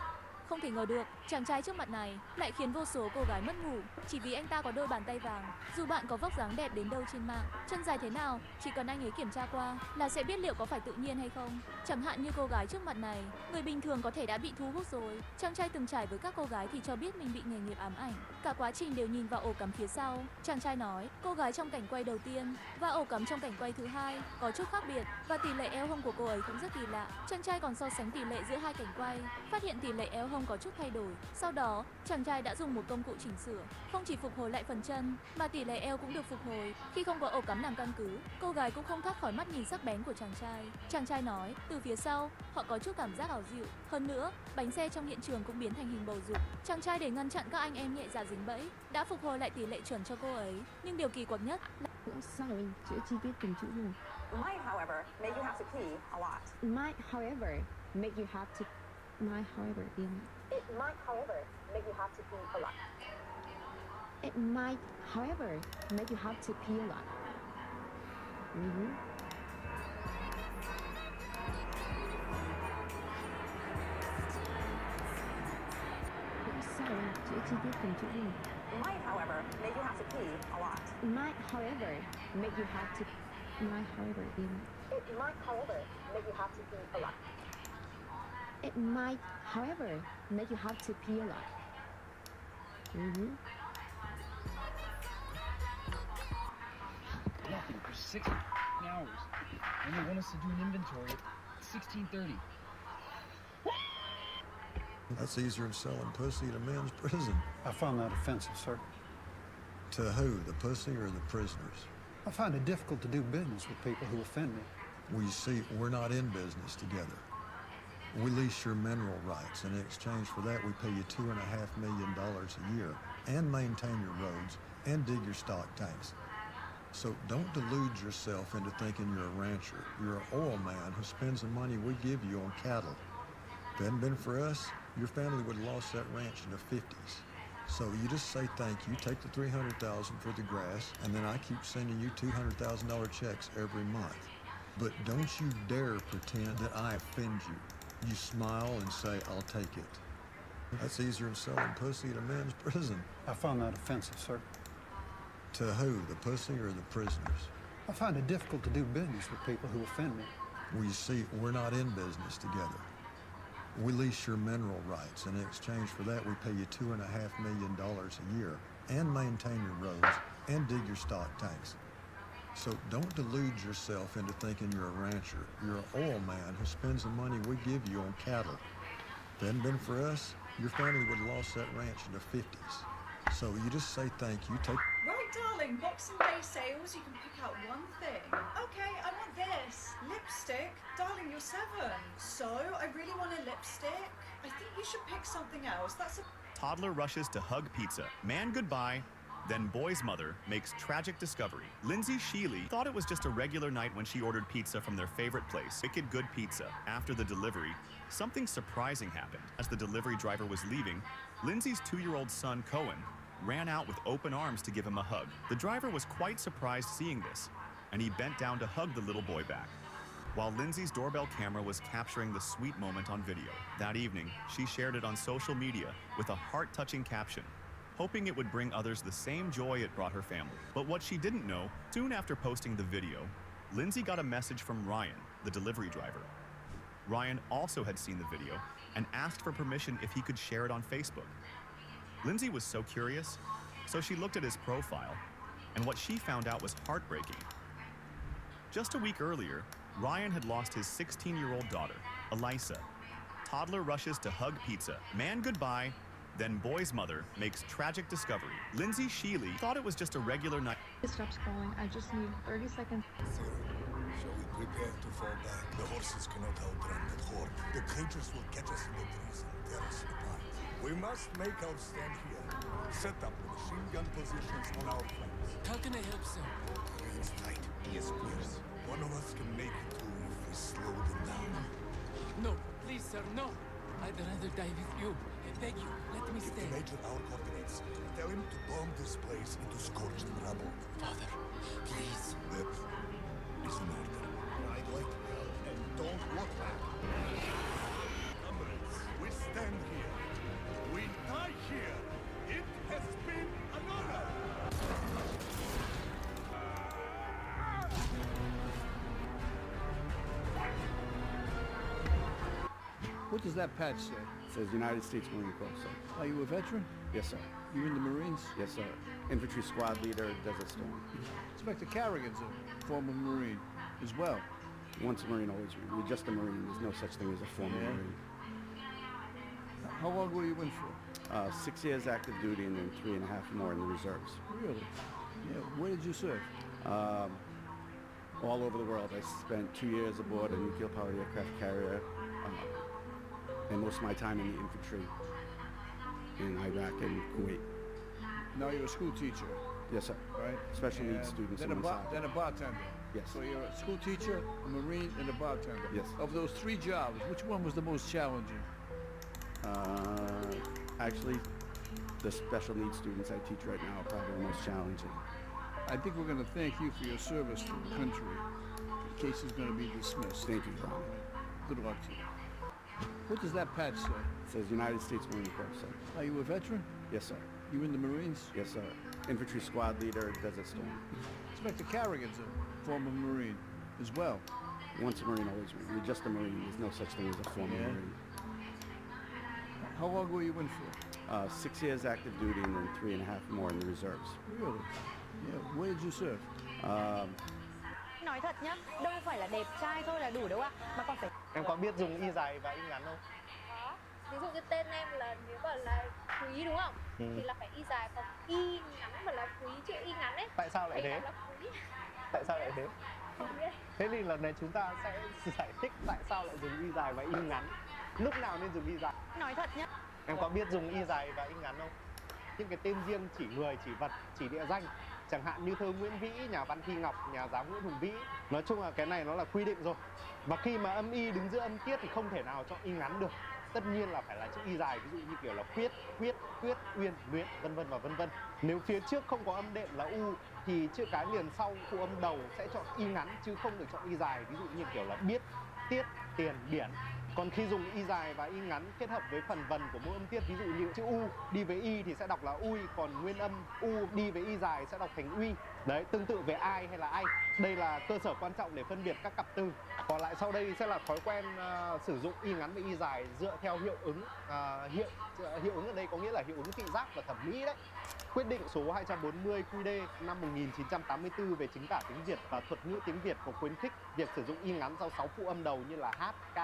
Không thể ngờ được, chàng trai trước mặt này lại khiến vô số cô gái mất ngủ chỉ vì anh ta có đôi bàn tay vàng. Dù bạn có vóc dáng đẹp đến đâu trên mạng, chân dài thế nào, chỉ cần anh ấy kiểm tra qua là sẽ biết liệu có phải tự nhiên hay không. Chẳng hạn như cô gái trước mặt này, người bình thường có thể đã bị thu hút rồi. Chàng trai từng trải với các cô gái thì cho biết mình bị nghề nghiệp ám ảnh. Cả quá trình đều nhìn vào ổ cắm phía sau. Chàng trai nói, cô gái trong cảnh quay đầu tiên và ổ cắm trong cảnh quay thứ hai có chút khác biệt và tỷ lệ eo hông của cô ấy cũng rất kỳ lạ. Chàng trai còn so sánh tỷ lệ giữa hai cảnh quay, phát hiện tỷ lệ eo hông có chút thay đổi. Sau đó, chàng trai đã dùng một công cụ chỉnh sửa, không chỉ phục hồi lại phần chân, mà tỷ lệ eo cũng được phục hồi. Khi không có ổ cắm làm căn cứ, cô gái cũng không thoát khỏi mắt nhìn sắc bén của chàng trai. Chàng trai nói, từ phía sau, họ có chút cảm giác ảo diệu. Hơn nữa, bánh xe trong hiện trường cũng biến thành hình bầu dục. Chàng trai để ngăn chặn các anh em nhẹ dạ dính bẫy, đã phục hồi lại tỷ lệ chuẩn cho cô ấy. Nhưng điều kỳ quặc nhất là cũng sao mình chữa chi tiết từng chữ một. Might, however, make you have to pee a lot. Might, however, make you have to. Might, however, being. might, however, make you have to pee a lot. It might, however, make you have to pee a lot. Sorry, chữ chi tiết từng chữ gì? Might, however, make you have to pee a lot. Might, however, make you have to. Might, however, It might, however, make you have to pee a lot. It might, however, make you have to pee a lot. Nothing for 6 hours. And they want us to do an inventory at 16:30. That's easier than selling pussy to men's prison. I found that offensive, sir. To who, the pussy or the prisoners? I find it difficult to do business with people who offend me. Well, you see, we're not in business together. We lease your mineral rights, and in exchange for that, we pay you $2.5 million a year, and maintain your roads, and dig your stock tanks. So don't delude yourself into thinking you're a rancher. You're an oil man who spends the money we give you on cattle. If it hadn't been for us, your family would have lost that ranch in the 50s. So you just say thank you, take the $300,000 for the grass, and then I keep sending you $200,000 checks every month. But don't you dare pretend that I offend you. You smile and say, I'll take it. That's easier than selling pussy to men's prison. I found that offensive, sir. To who, the pussy or the prisoners? I find it difficult to do business with people who offend me. Well, you see, we're not in business together. We lease your mineral rights, and in exchange for that, we pay you $2.5 million a year, and maintain your roads, and dig your stock tanks. So don't delude yourself into thinking you're a rancher. You're an oil man who spends the money we give you on cattle. If it hadn't been for us, your family would have lost that ranch in the 50s. So you just say thank you, take... Right, darling, Boxing Day sales, you can pick out one thing. Okay, I want this. Lipstick. Darling, you're 7. So, I really want a lipstick. I think you should pick something else. That's a... Toddler rushes to hug pizza. Man goodbye. Then boy's mother makes tragic discovery. Lindsay Sheely thought it was just a regular night when she ordered pizza from their favorite place, Wicked Good Pizza. After the delivery, something surprising happened. As the delivery driver was leaving, Lindsay's 2-year-old son, Cohen, ran out with open arms to give him a hug. The driver was quite surprised seeing this, and he bent down to hug the little boy back. While Lindsay's doorbell camera was capturing the sweet moment on video. That evening, she shared it on social media with a heart-touching caption, hoping it would bring others the same joy it brought her family. But what she didn't know, soon after posting the video, Lindsay got a message from Ryan, the delivery driver. Ryan also had seen the video and asked for permission if he could share it on Facebook. Lindsay was so curious, so she looked at his profile, and what she found out was heartbreaking. Just a week earlier, Ryan had lost his 16-year-old daughter, Elisa. Toddler rushes to hug pizza. Man goodbye. Then boy's mother makes tragic discovery. Lindsay Sheely thought it was just a regular night. It stops going. I just need 30 seconds. Shall we prepare to fall back? The horses cannot outrun that horde. The creatures will catch us in the trees and tear us apart. We must make our stand here. Set up the machine gun positions on our flanks. How can I help, sir? Reins tight. Yes, please. One of us can make it through if we slow them down. No, please, sir, no. I'd rather die with you. Beg you, let me Give stay. the Major our coordinates. Tell him to bomb this place into scorched rubble. Father, please. That is an order. Ride like hell and don't look back. Comrades, we stand here. We die here. It has been an honor. What does that patch say? It says United States Marine Corps, sir. Are you a veteran? Yes, sir. You in the Marines? Yes, sir. Infantry squad leader, Desert Storm. Inspector Carrigan's a former Marine as well. Once a Marine, always Marine. You're just a Marine. There's no such thing as a former Marine. How long were you in for? 6 years active duty and then 3.5 more in the reserves. Really? Yeah. Where did you serve? All over the world. I spent 2 years aboard a nuclear-powered aircraft carrier. And most of my time in the infantry in Iraq and Kuwait. Now you're a school teacher. Yes, sir. Right? Special needs students. Then then a bartender. Yes. So you're a school teacher, a Marine, and a bartender. Yes. Of those 3 jobs, which one was the most challenging? Actually, the special needs students I teach right now are probably the most challenging. I think we're going to thank you for your service to the country. The case is going to be dismissed. Thank you, Ron. Good luck to you. What does that patch say? It says United States Marine Corps, sir. Are you a veteran? Yes, sir. You in the Marines? Yes, sir. Infantry squad leader, Desert Storm. Inspector Carrigan's a former Marine as well. Once a Marine, always Marine. You're just a Marine. There's no such thing as a former Marine. How long were you in for? 6 years active duty and then 3.5 more in the reserves. Really? Yeah. Where did you serve? Nói thật nhá, đâu phải là đẹp trai thôi là đủ đâu ạ, mà còn phải. Em có biết dùng y dài và y ngắn không? Có. Ví dụ như tên em là nếu mà là Quý đúng không? Thì là phải y dài, còn y ngắn mà là Quý chứ y ngắn ấy. Tại sao lại thế? Là Quý. Tại sao lại thế? Không biết. Thế thì lần này chúng ta sẽ giải thích tại sao lại dùng y dài và y ngắn. Lúc nào nên dùng y dài? Nói thật nhá. Em có biết dùng y dài và y ngắn không? Những cái tên riêng chỉ người, chỉ vật, chỉ địa danh. Chẳng hạn như thơ Nguyễn Vĩ, nhà văn Thi Ngọc, nhà giáo Nguyễn Hùng Vĩ. Nói chung là cái này nó là quy định rồi. Và khi mà âm y đứng giữa âm tiết thì không thể nào cho y ngắn được. Tất nhiên là phải là chữ y dài, ví dụ như kiểu là quyết, quyết, uyên, luyện, vân vân và vân vân. Nếu phía trước không có âm đệm là u thì chữ cái liền sau phụ âm đầu sẽ chọn y ngắn chứ không được chọn y dài, ví dụ như kiểu là biết, tiết, tiền, biển. Còn khi dùng y dài và y ngắn kết hợp với phần vần của mỗi âm tiết, ví dụ như chữ u đi với y thì sẽ đọc là ui, còn nguyên âm u đi với y dài sẽ đọc thành uy. Đấy, tương tự về ai hay là ai. Đây là cơ sở quan trọng để phân biệt các cặp từ. Còn lại sau đây sẽ là thói quen sử dụng y ngắn và y dài dựa theo hiệu ứng. Hiệu ứng ở đây có nghĩa là hiệu ứng thị giác và thẩm mỹ đấy. Quyết định số 240 QĐ năm 1984 về chính tả tiếng Việt và thuật ngữ tiếng Việt có khuyến khích việc sử dụng y ngắn sau 6 phụ âm đầu như là H, K,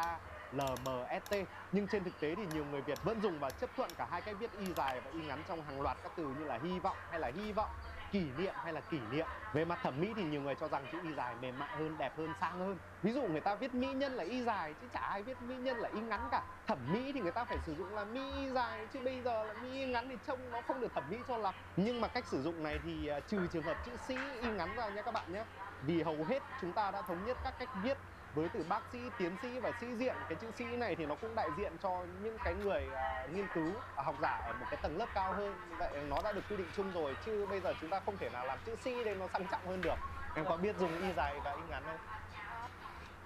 L, M, S, T. Nhưng trên thực tế thì nhiều người Việt vẫn dùng và chấp thuận cả hai cách viết y dài và y ngắn trong hàng loạt các từ như là hy vọng hay là hy vọng, kỷ niệm hay là kỷ niệm. Về mặt thẩm mỹ thì nhiều người cho rằng chữ y dài mềm mại hơn, đẹp hơn, sang hơn. Ví dụ người ta viết mỹ nhân là y dài chứ chả ai viết mỹ nhân là y ngắn cả. Thẩm mỹ thì người ta phải sử dụng là mỹ y dài chứ bây giờ là mỹ y ngắn thì trông nó không được thẩm mỹ cho lắm. Nhưng mà cách sử dụng này thì trừ trường hợp chữ sĩ y ngắn ra nha các bạn nhé. Vì hầu hết chúng ta đã thống nhất các cách viết với từ bác sĩ, tiến sĩ và sĩ diện. Cái chữ sĩ này thì nó cũng đại diện cho những cái người nghiên cứu, học giả ở một cái tầng lớp cao hơn. Vậy nó đã được quy định chung rồi chứ bây giờ chúng ta không thể nào làm chữ sĩ đây nó sang trọng hơn được. Em có biết dùng y dài và y ngắn không?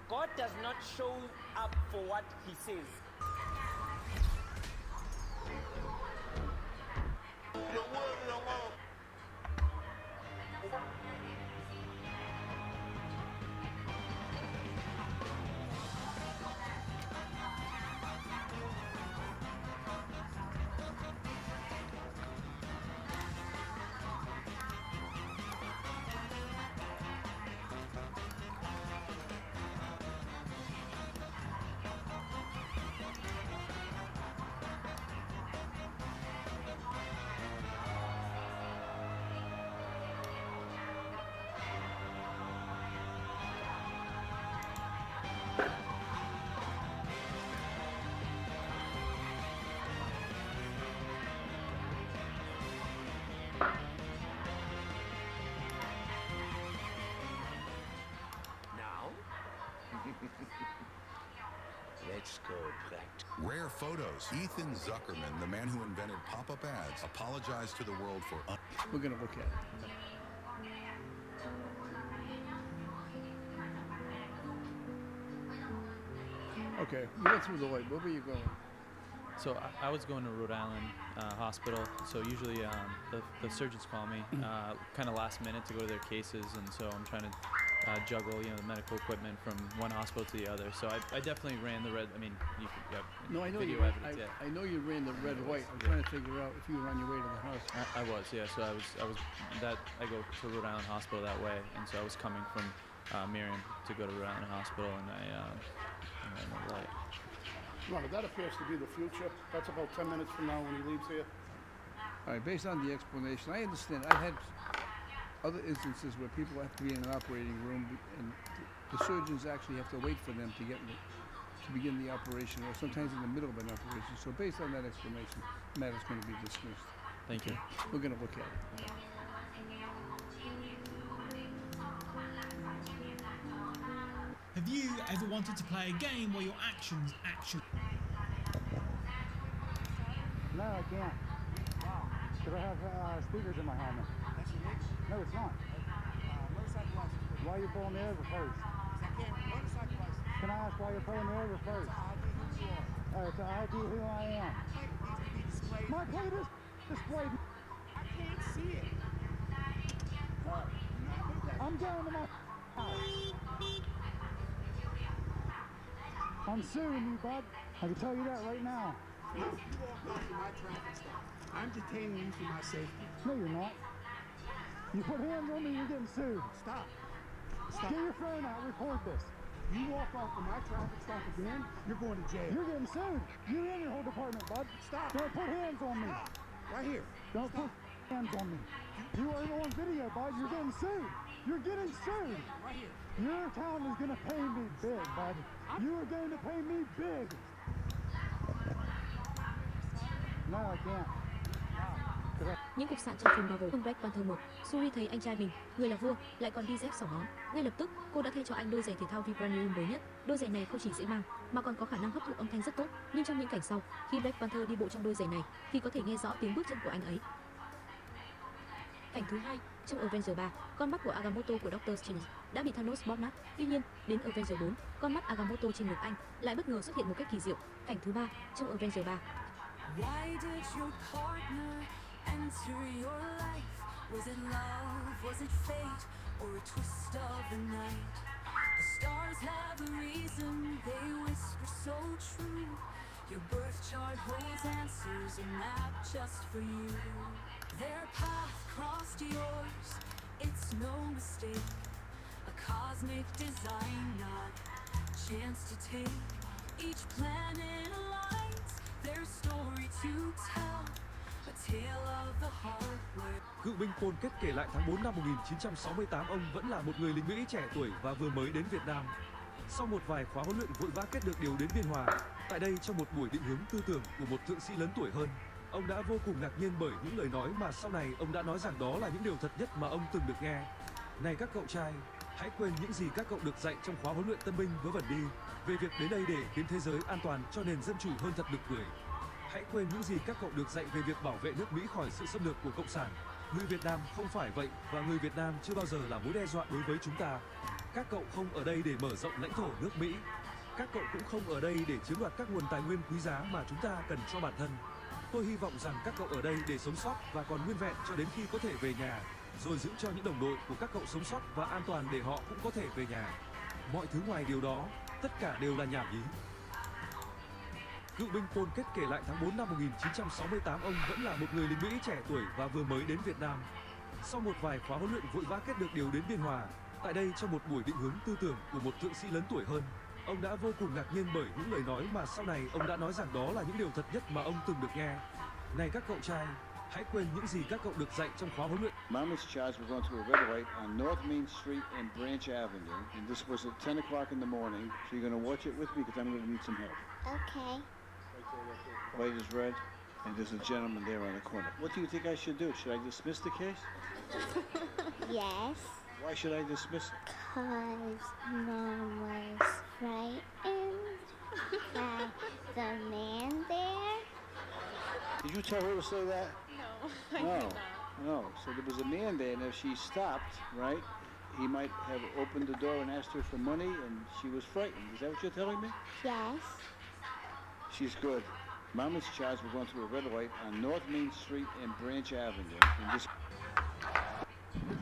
God does not show up for what he says. Let's go, Brett. Rare photos. Ethan Zuckerman, the man who invented pop-up ads, apologized to the world for... We're going to look at it. Okay, you went through the light. Where were you going? So I was going to Rhode Island hospital. So usually the surgeons call me kind of last minute to go to their cases, and so I'm trying to juggle, the medical equipment from one hospital to the other. So I definitely ran the red. I mean, you have No, I know video you. evidence. Yeah. I know you ran the red white. I'm trying to figure out if you were on your way to the hospital. I was, yeah. So I was that I go to Rhode Island Hospital that way, and so I was coming from Miriam to go to Rhode Island Hospital, and I ran the light. Well, that appears to be the future. That's about 10 minutes from now when he leaves here. All right, based on the explanation, I understand. I've had other instances where people have to be in an operating room and the surgeons actually have to wait for them to begin the operation, or sometimes in the middle of an operation. So based on that explanation, the matter's going to be dismissed. Thank you. We're going to look at it. Have you ever wanted to play a game where your actions actually... I can't. Because I have speakers in my helmet. That's illegal. No, it's not. Motorcycle license. Why are you pulling me over first? Because I can't. Motorcycle license. Can I ask why you're pulling me over first? To ID who you are. To ID who I am. Plate needs to be displayed. My plate is displayed. I can't see it. I'm going to my house. I'm suing you, bud. I can tell you that right now. You walked off of my traffic stop. I'm detaining you for my safety. No, you're not. You put hands on me, you're getting sued. Stop. Get your phone out, record this. You walk off of my traffic stop again, you're going to jail. You're getting sued. You and your whole department, bud. Stop. Don't put hands on me. Stop. Right here. Don't put hands on me. You are on video, bud. You're getting sued. You're getting sued. Right here. Your town is going to pay me big, bud. You are going to pay me big. No, I can't. Những cục sạn trong phim bao gồm Black Panther 1. Suri thấy anh trai mình, người là vua, lại còn đi dép xỏ ngón. Ngay lập tức, cô đã thay cho anh đôi giày thể thao Vibranium mới nhất. Đôi giày này không chỉ dễ mang, mà còn có khả năng hấp thụ âm thanh rất tốt. Nhưng trong những cảnh sau, khi Black Panther đi bộ trong đôi giày này, thì có thể nghe rõ tiếng bước chân của anh ấy. Cảnh thứ hai, trong Avenger 3, con mắt của Agamotto của Doctor Strange đã bị Thanos bóp nát. Tuy nhiên, đến Avenger 4, con mắt Agamotto trên ngực anh lại bất ngờ xuất hiện một cách kỳ diệu. Cảnh thứ ba, trong Avenger 3. Why did your partner enter your life? Was it love? Was it fate? Or a twist of the night? The stars have a reason, they whisper so true. Your birth chart holds answers, a map just for you. Their path crossed yours, it's no mistake. A cosmic design, not chance to take. Each planet aligns, their story to tell. A tale of the heart where... Cựu binh Paul Kết kể lại tháng 4 năm 1968 ông vẫn là một người lính Mỹ trẻ tuổi và vừa mới đến Việt Nam. Sau một vài khóa huấn luyện vội vã kết được điều đến Biên Hòa, tại đây trong một buổi định hướng tư tưởng của một thượng sĩ lớn tuổi hơn, ông đã vô cùng ngạc nhiên bởi những lời nói mà sau này ông đã nói rằng đó là những điều thật nhất mà ông từng được nghe. Này các cậu trai, hãy quên những gì các cậu được dạy trong khóa huấn luyện tân binh vớ vẩn đi, về việc đến đây để khiến thế giới an toàn cho nền dân chủ hơn thật nực cười. Hãy quên những gì các cậu được dạy về việc bảo vệ nước Mỹ khỏi sự xâm lược của Cộng sản. Người Việt Nam không phải vậy và người Việt Nam chưa bao giờ là mối đe dọa đối với chúng ta. Các cậu không ở đây để mở rộng lãnh thổ nước Mỹ. Các cậu cũng không ở đây để chiếm đoạt các nguồn tài nguyên quý giá mà chúng ta cần cho bản thân. Tôi hy vọng rằng các cậu ở đây để sống sót và còn nguyên vẹn cho đến khi có thể về nhà, rồi giữ cho những đồng đội của các cậu sống sót và an toàn để họ cũng có thể về nhà. Mọi thứ ngoài điều đó, tất cả đều là nhảm nhí. Cựu binh Paul Kết kể lại tháng 4 năm 1968 ông vẫn là một người lính Mỹ trẻ tuổi và vừa mới đến Việt Nam. Sau một vài khóa huấn luyện vội vã kết được điều đến Biên Hòa, tại đây trong một buổi định hướng tư tưởng của một thượng sĩ lớn tuổi hơn, ông đã vô cùng ngạc nhiên bởi những lời nói mà sau này ông đã nói rằng đó là những điều thật nhất mà ông từng được nghe. Này các cậu trai, hãy quên những gì các cậu được dạy trong khóa huấn luyện. Mom is charged with going to a red light on North Main Street and Branch Avenue, and this was at 10 o'clock in the morning, so you're going to watch it with me because I'm going to need some help. Okay. Light is red, and there's a gentleman there on the corner. What do you think I should do? Should I dismiss the case? Yes. Why should I dismiss it? Because Mom was frightened by the man there. Did you tell her to say that? No, I No. did not. No. So there was a man there, and if she stopped, right, he might have opened the door and asked her for money, and she was frightened. Is that what you're telling me? Yes. She's good. Mom is charged with going through a red light on North Main Street and Branch Avenue. And this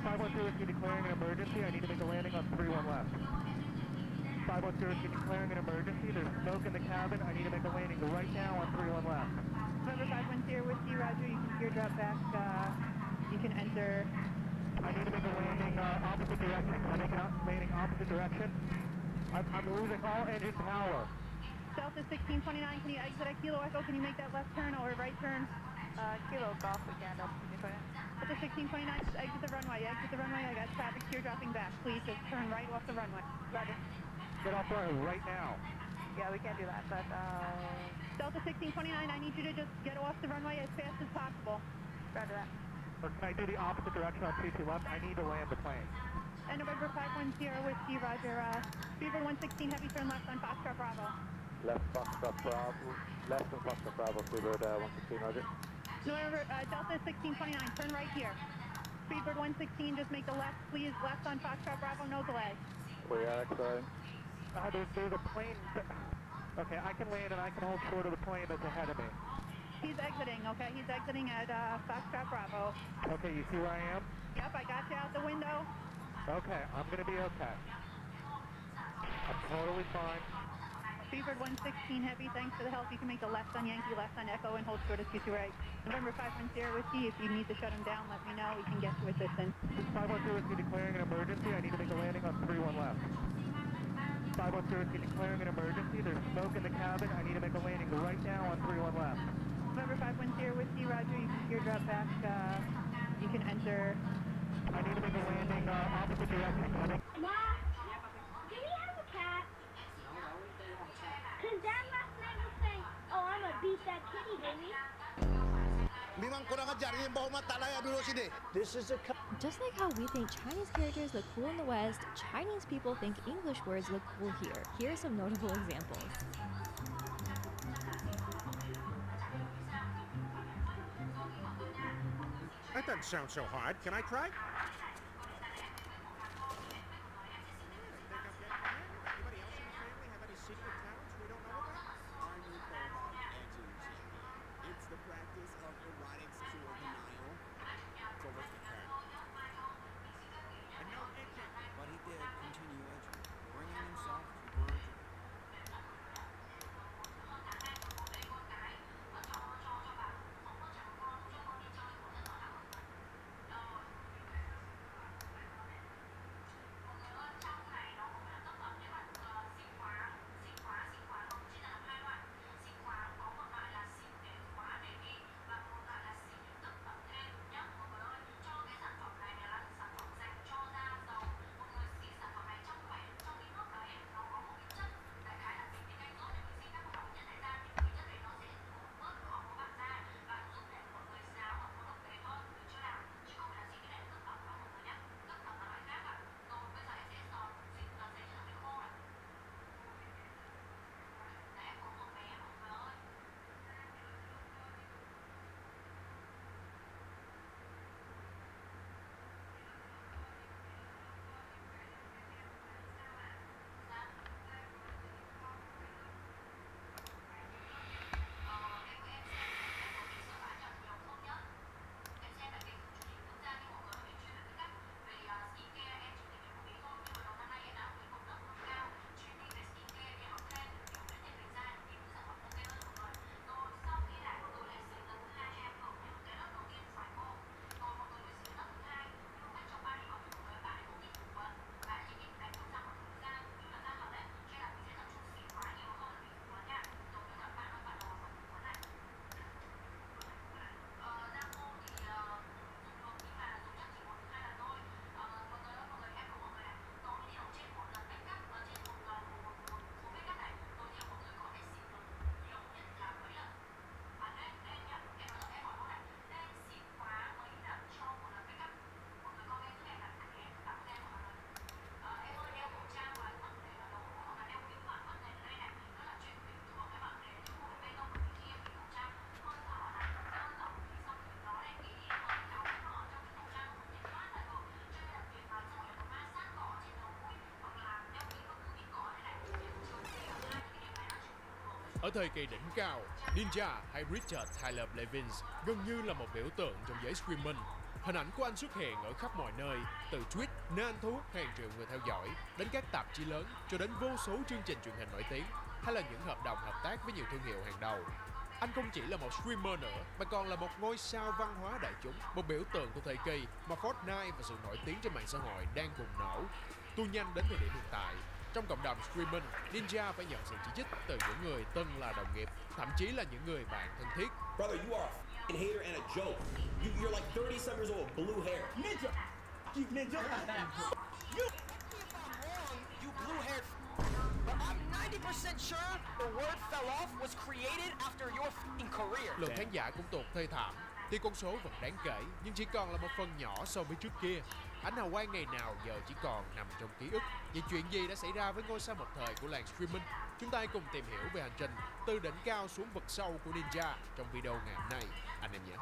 512 is declaring an emergency. I need to make a landing on 31 left. 512 is declaring an emergency. There's smoke in the cabin. I need to make a landing right now on 31 left. November 510 Whiskey, Roger. You can teardrop back. You can enter. I need to make a landing opposite direction. I'm making a landing opposite direction. I'm losing all engine power. Delta 1629, can you exit at Kilo Echo? Can you make that left turn or right turn? Kilo Golf again, Delta 1629, just exit the runway. Exit the runway. I got traffic teardropping back. Please just turn right off the runway. Roger. Get off runway right now. Yeah, we can't do that, but Delta 1629, I need you to just get off the runway as fast as possible. Roger that. Or can I do the opposite direction on 22 left? I need to land the plane. And November 510 Whiskey, Roger. Beaver 116, heavy turn left on Foxtrot Bravo. Left Foxtrot Bravo, left and Foxtrot Bravo, Speedbird 116, roger. November, Delta 1629, turn right here. Speedbird 116, just make the left, please. Left on Foxtrot Bravo, no delay. We are exciting. There's a plane. Okay, I can land and I can hold short of the plane that's ahead of me. He's exiting, okay? He's exiting at Foxtrot Bravo. Okay, you see where I am? Yep, I got you out the window. Okay, I'm gonna be okay. I'm totally fine. Speedbird 116 Heavy, thanks for the help. You can make the left on Yankee, left on Echo, and hold short of Q2 right. November 510 Whiskey, if you need to shut him down, let me know. We can get you assistance. 512 Whiskey declaring an emergency. I need to make a landing on 31 left. 512 Whiskey declaring an emergency. There's smoke in the cabin. I need to make a landing right now on 31 left. November 510 Whiskey, roger. You can teardrop back. You can enter. I need to make a landing opposite direction coming. Mom, do we have a cat? Cause Dad last night was saying, oh, I'm gonna beat that kitty, baby. This is a Just like how we think Chinese characters look cool in the West, Chinese people think English words look cool here. Here are some notable examples. That doesn't sound so hard. Can I try? It's the practice of erotic sexual denial. So what's the cat? And no edging. But he did continue edging, bringing himself to virgin. Ở thời kỳ đỉnh cao, Ninja hay Richard Tyler Blevins gần như là một biểu tượng trong giới streaming. Hình ảnh của anh xuất hiện ở khắp mọi nơi, từ tweet nơi anh thu hút hàng triệu người theo dõi, đến các tạp chí lớn, cho đến vô số chương trình truyền hình nổi tiếng, hay là những hợp đồng hợp tác với nhiều thương hiệu hàng đầu. Anh không chỉ là một streamer nữa, mà còn là một ngôi sao văn hóa đại chúng, một biểu tượng của thời kỳ mà Fortnite và sự nổi tiếng trên mạng xã hội đang bùng nổ. Tuôn nhanh đến thời điểm hiện tại, trong cộng đồng streaming, Ninja phải nhận sự chỉ trích từ những người từng là đồng nghiệp, thậm chí là những người bạn thân thiết. Brother, you are a hater and a joke. You're like 30-some years old, blue hair. Ninja! You ninja! You blue-haired but I'm 90% sure the word fell off was created after your f***ing career. Lượng khán giả cũng tụt thê thảm, thì con số vẫn đáng kể, nhưng chỉ còn là một phần nhỏ so với trước kia. Ánh hào quang ngày nào giờ chỉ còn nằm trong ký ức. Vậy chuyện gì đã xảy ra với ngôi sao một thời của làng streaming? Chúng ta hãy cùng tìm hiểu về hành trình từ đỉnh cao xuống vực sâu của Ninja trong video ngày hôm nay, anh em nhé.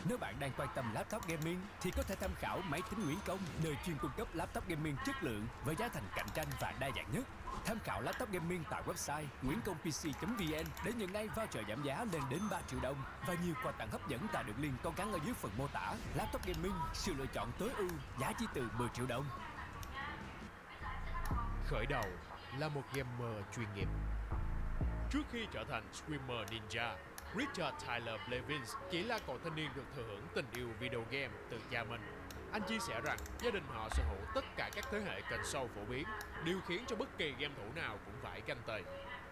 Nếu bạn đang quan tâm laptop gaming thì có thể tham khảo máy tính Nguyễn Công, nơi chuyên cung cấp laptop gaming chất lượng với giá thành cạnh tranh và đa dạng nhất. Tham khảo laptop gaming tại website nguyenconpc.vn để nhận ngay voucher giảm giá lên đến 3 triệu đồng và nhiều quà tặng hấp dẫn tại đường link có gắn ở dưới phần mô tả. Laptop gaming, sự lựa chọn tối ưu, giá chỉ từ 10 triệu đồng. Khởi đầu là một gamer chuyên nghiệp. Trước khi trở thành streamer ninja, Richard Tyler Blevins chỉ là cậu thanh niên được thừa hưởng tình yêu video game từ cha mình. Anh chia sẻ rằng gia đình họ sở hữu tất cả các thế hệ console phổ biến, điều khiến cho bất kỳ game thủ nào cũng phải canh tề.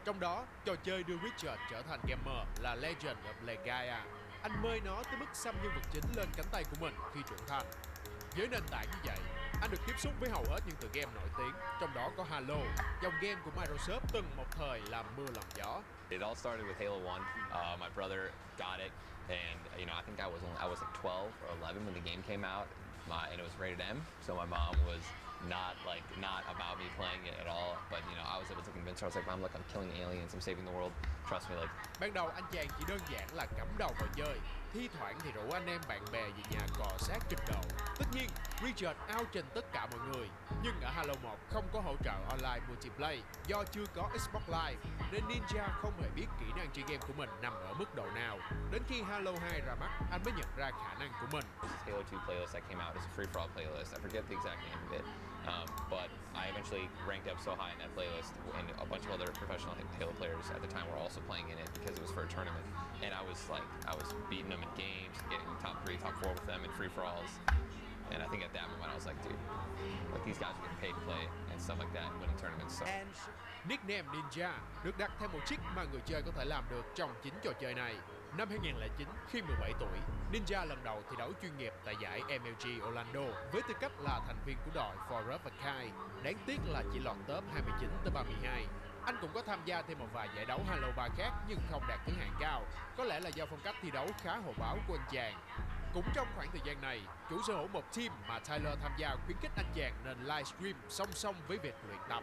Trong đó, trò chơi đưa Richard trở thành gamer là Legend of Legaia. Anh mê nó tới mức xăm nhân vật chính lên cánh tay của mình khi trưởng thành. Với nền tảng như vậy, anh được tiếp xúc với hầu hết những tựa game nổi tiếng, trong đó có Halo, dòng game của Microsoft từng một thời làm mưa làm gió. It all started with Halo 1. My brother got it, and I think I was like 12 or 11 when the game came out, and it was rated M. So my mom was not about me playing it at all. But I was able to convince her. I was like, Mom, look, I'm killing aliens. I'm saving the world. Trust me, like. Ban đầu anh chàng chỉ đơn giản là cắm đầu vào chơi, thi thoảng thì rủ anh em bạn bè về nhà cọ sát trình đầu. Tất nhiên, Richard ao trình tất cả mọi người. Nhưng ở Halo 1 không có hỗ trợ online multiplayer do chưa có Xbox Live, nên Ninja không hề biết kỹ năng chơi game của mình nằm ở mức độ nào. Đến khi Halo 2 ra mắt, anh mới nhận ra khả năng của mình. Halo 2 playlist that came out is a free-for-all playlist. I forget the exact name of it. But I eventually ranked up so high in that playlist, and a bunch of other professional Halo players at the time were also playing in it because it was for a tournament. And I was beating them in games, getting top 3, top 4 with them in free-for-alls. And I think at that moment I was like, dude, like these guys are getting paid to play and stuff like that, winning tournaments. So. Nickname Ninja được đặt theo một trick mà người chơi có thể làm được trong chính trò chơi này. Năm 2009, khi 17 tuổi, Ninja lần đầu thi đấu chuyên nghiệp tại giải MLG Orlando với tư cách là thành viên của đội Forest và Kai. Đáng tiếc là chỉ lọt top 29 tới 32. Anh cũng có tham gia thêm một vài giải đấu Halo 3 khác nhưng không đạt thứ hạng cao, có lẽ là do phong cách thi đấu khá hồ báo của anh chàng. Cũng trong khoảng thời gian này, chủ sở hữu một team mà Tyler tham gia khuyến khích anh chàng nên livestream song song với việc luyện tập.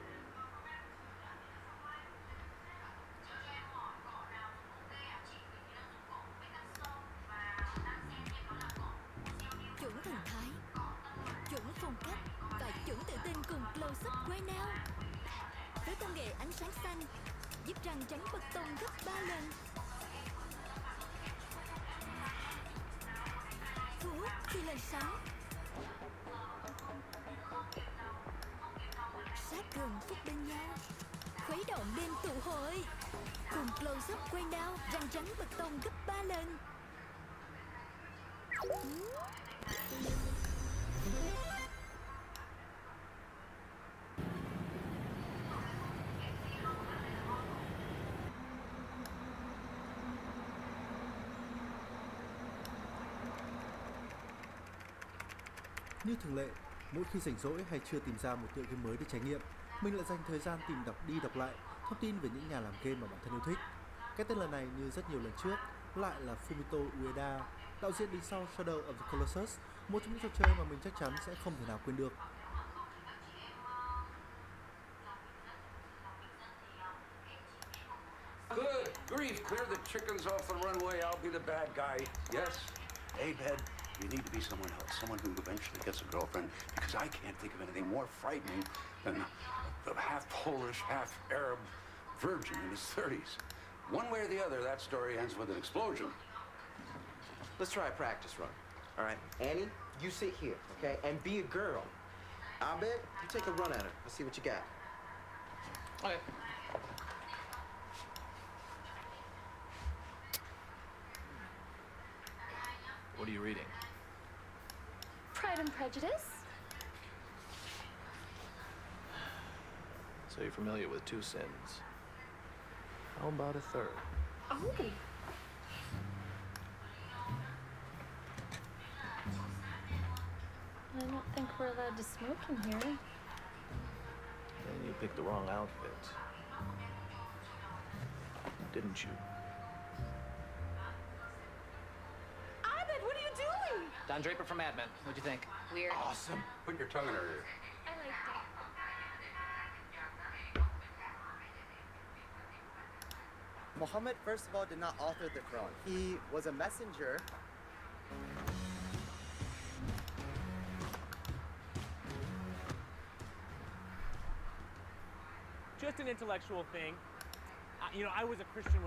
Chuẩn thần thái, chuẩn phong cách và chuẩn tự tin cùng close-up quay now. Với công nghệ ánh sáng xanh, giúp răng trắng bật tông gấp 3 lần. Thu hút khi lên sóng. Sát gần phút bên nhau. Khuấy động đêm tụ hội. Cùng close-up quay now, răng trắng bật tông gấp 3 lần. Như thường lệ, mỗi khi rảnh rỗi hay chưa tìm ra một tựa game mới để trải nghiệm, mình lại dành thời gian tìm đọc đi đọc lại thông tin về những nhà làm game mà bản thân yêu thích. Cái tên lần này như rất nhiều lần trước lại là Fumito Ueda, đạo diễn đứng sau Shadow of the Colossus, một trong những trò chơi mà mình chắc chắn sẽ không thể nào quên được. Good grief, clear the chickens off the runway. I'll be the bad guy. Yes? Abed, you need to be someone else, someone who eventually gets a girlfriend, because I can't think of anything more frightening than a half Polish, half Arab virgin in his 30s. One way or the other, that story ends with an explosion. Let's try a practice run. All right, Annie, you sit here, okay, and be a girl. Abed, you take a run at her. Let's see what you got. Okay. What are you reading? Pride and Prejudice. So you're familiar with 2 sins. How about a third? Oh. I don't think we're allowed to smoke in here. Then you picked the wrong outfit. Didn't you? Don Draper from Mad Men. What'd you think? Weird. Awesome. Put your tongue in her ear. I liked it. Muhammad, first of all, did not author the Quran. He was a messenger. Just an intellectual thing. You know, I was a Christian when